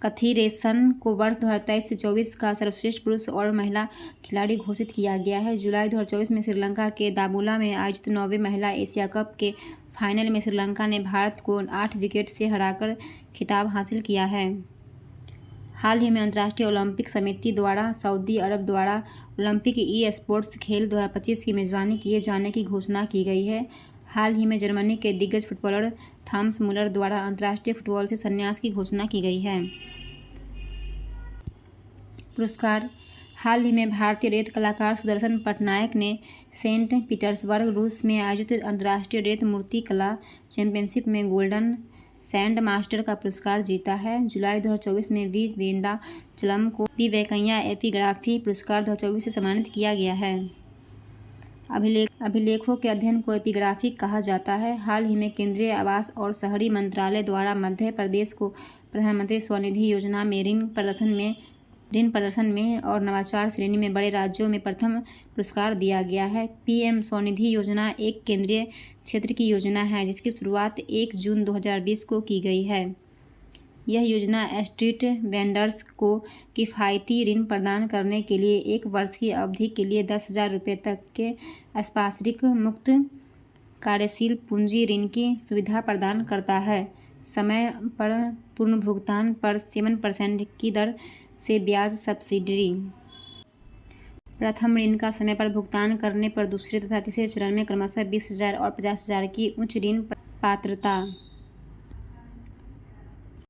कथीरेसन को वर्ष 2023 से 24 का सर्वश्रेष्ठ पुरुष और महिला खिलाड़ी घोषित किया गया है। जुलाई 2024 में श्रीलंका के दाबुला में आयोजित 9वें महिला एशिया कप के फाइनल में श्रीलंका ने भारत को 8 विकेट से हराकर खिताब हासिल किया है। हाल ही में अंतर्राष्ट्रीय ओलंपिक समिति द्वारा सऊदी अरब द्वारा ओलंपिक स्पोर्ट्स खेल 2025 की मेजबानी किए जाने की घोषणा की गई है। हाल ही में जर्मनी के दिग्गज फुटबॉलर थॉमस मुलर द्वारा अंतर्राष्ट्रीय फुटबॉल से संन्यास की घोषणा की गई है। पुरस्कार। हाल ही में भारतीय रेत कलाकार सुदर्शन पटनायक ने सेंट पीटर्सबर्ग, रूस में आयोजित अंतर्राष्ट्रीय रेत मूर्ति कला चैंपियनशिप में गोल्डन सैंड मास्टर का पुरस्कार जीता है। जुलाई 2024 में वी वेंदाचलम को पी वेंकैया एपिग्राफी पुरस्कार 2024 से सम्मानित किया गया है। अभिलेखों के अध्ययन को एपिग्राफी कहा जाता है। हाल ही में केंद्रीय आवास और शहरी मंत्रालय द्वारा मध्य प्रदेश को प्रधानमंत्री स्वनिधि योजना में ऋण प्रदर्शन में और नवाचार श्रेणी में बड़े राज्यों में प्रथम पुरस्कार दिया गया है। पीएम स्वनिधि योजना एक केंद्रीय क्षेत्र की योजना है जिसकी शुरुआत 1 जून 2020 को की गई है। यह योजना स्ट्रीट वेंडर्स को किफ़ायती ऋण प्रदान करने के लिए 1 वर्ष की अवधि के लिए 10,000 रुपये तक के असपासरिक मुक्त कार्यशील पूंजी ऋण की सुविधा प्रदान करता है। समय पर पूर्ण भुगतान पर 7% की दर से ब्याज सब्सिडी। प्रथम ऋण का समय पर भुगतान करने पर दूसरे तथा तीसरे चरण में क्रमशः 20,000 और 50,000 की उच्च ऋण पात्रता।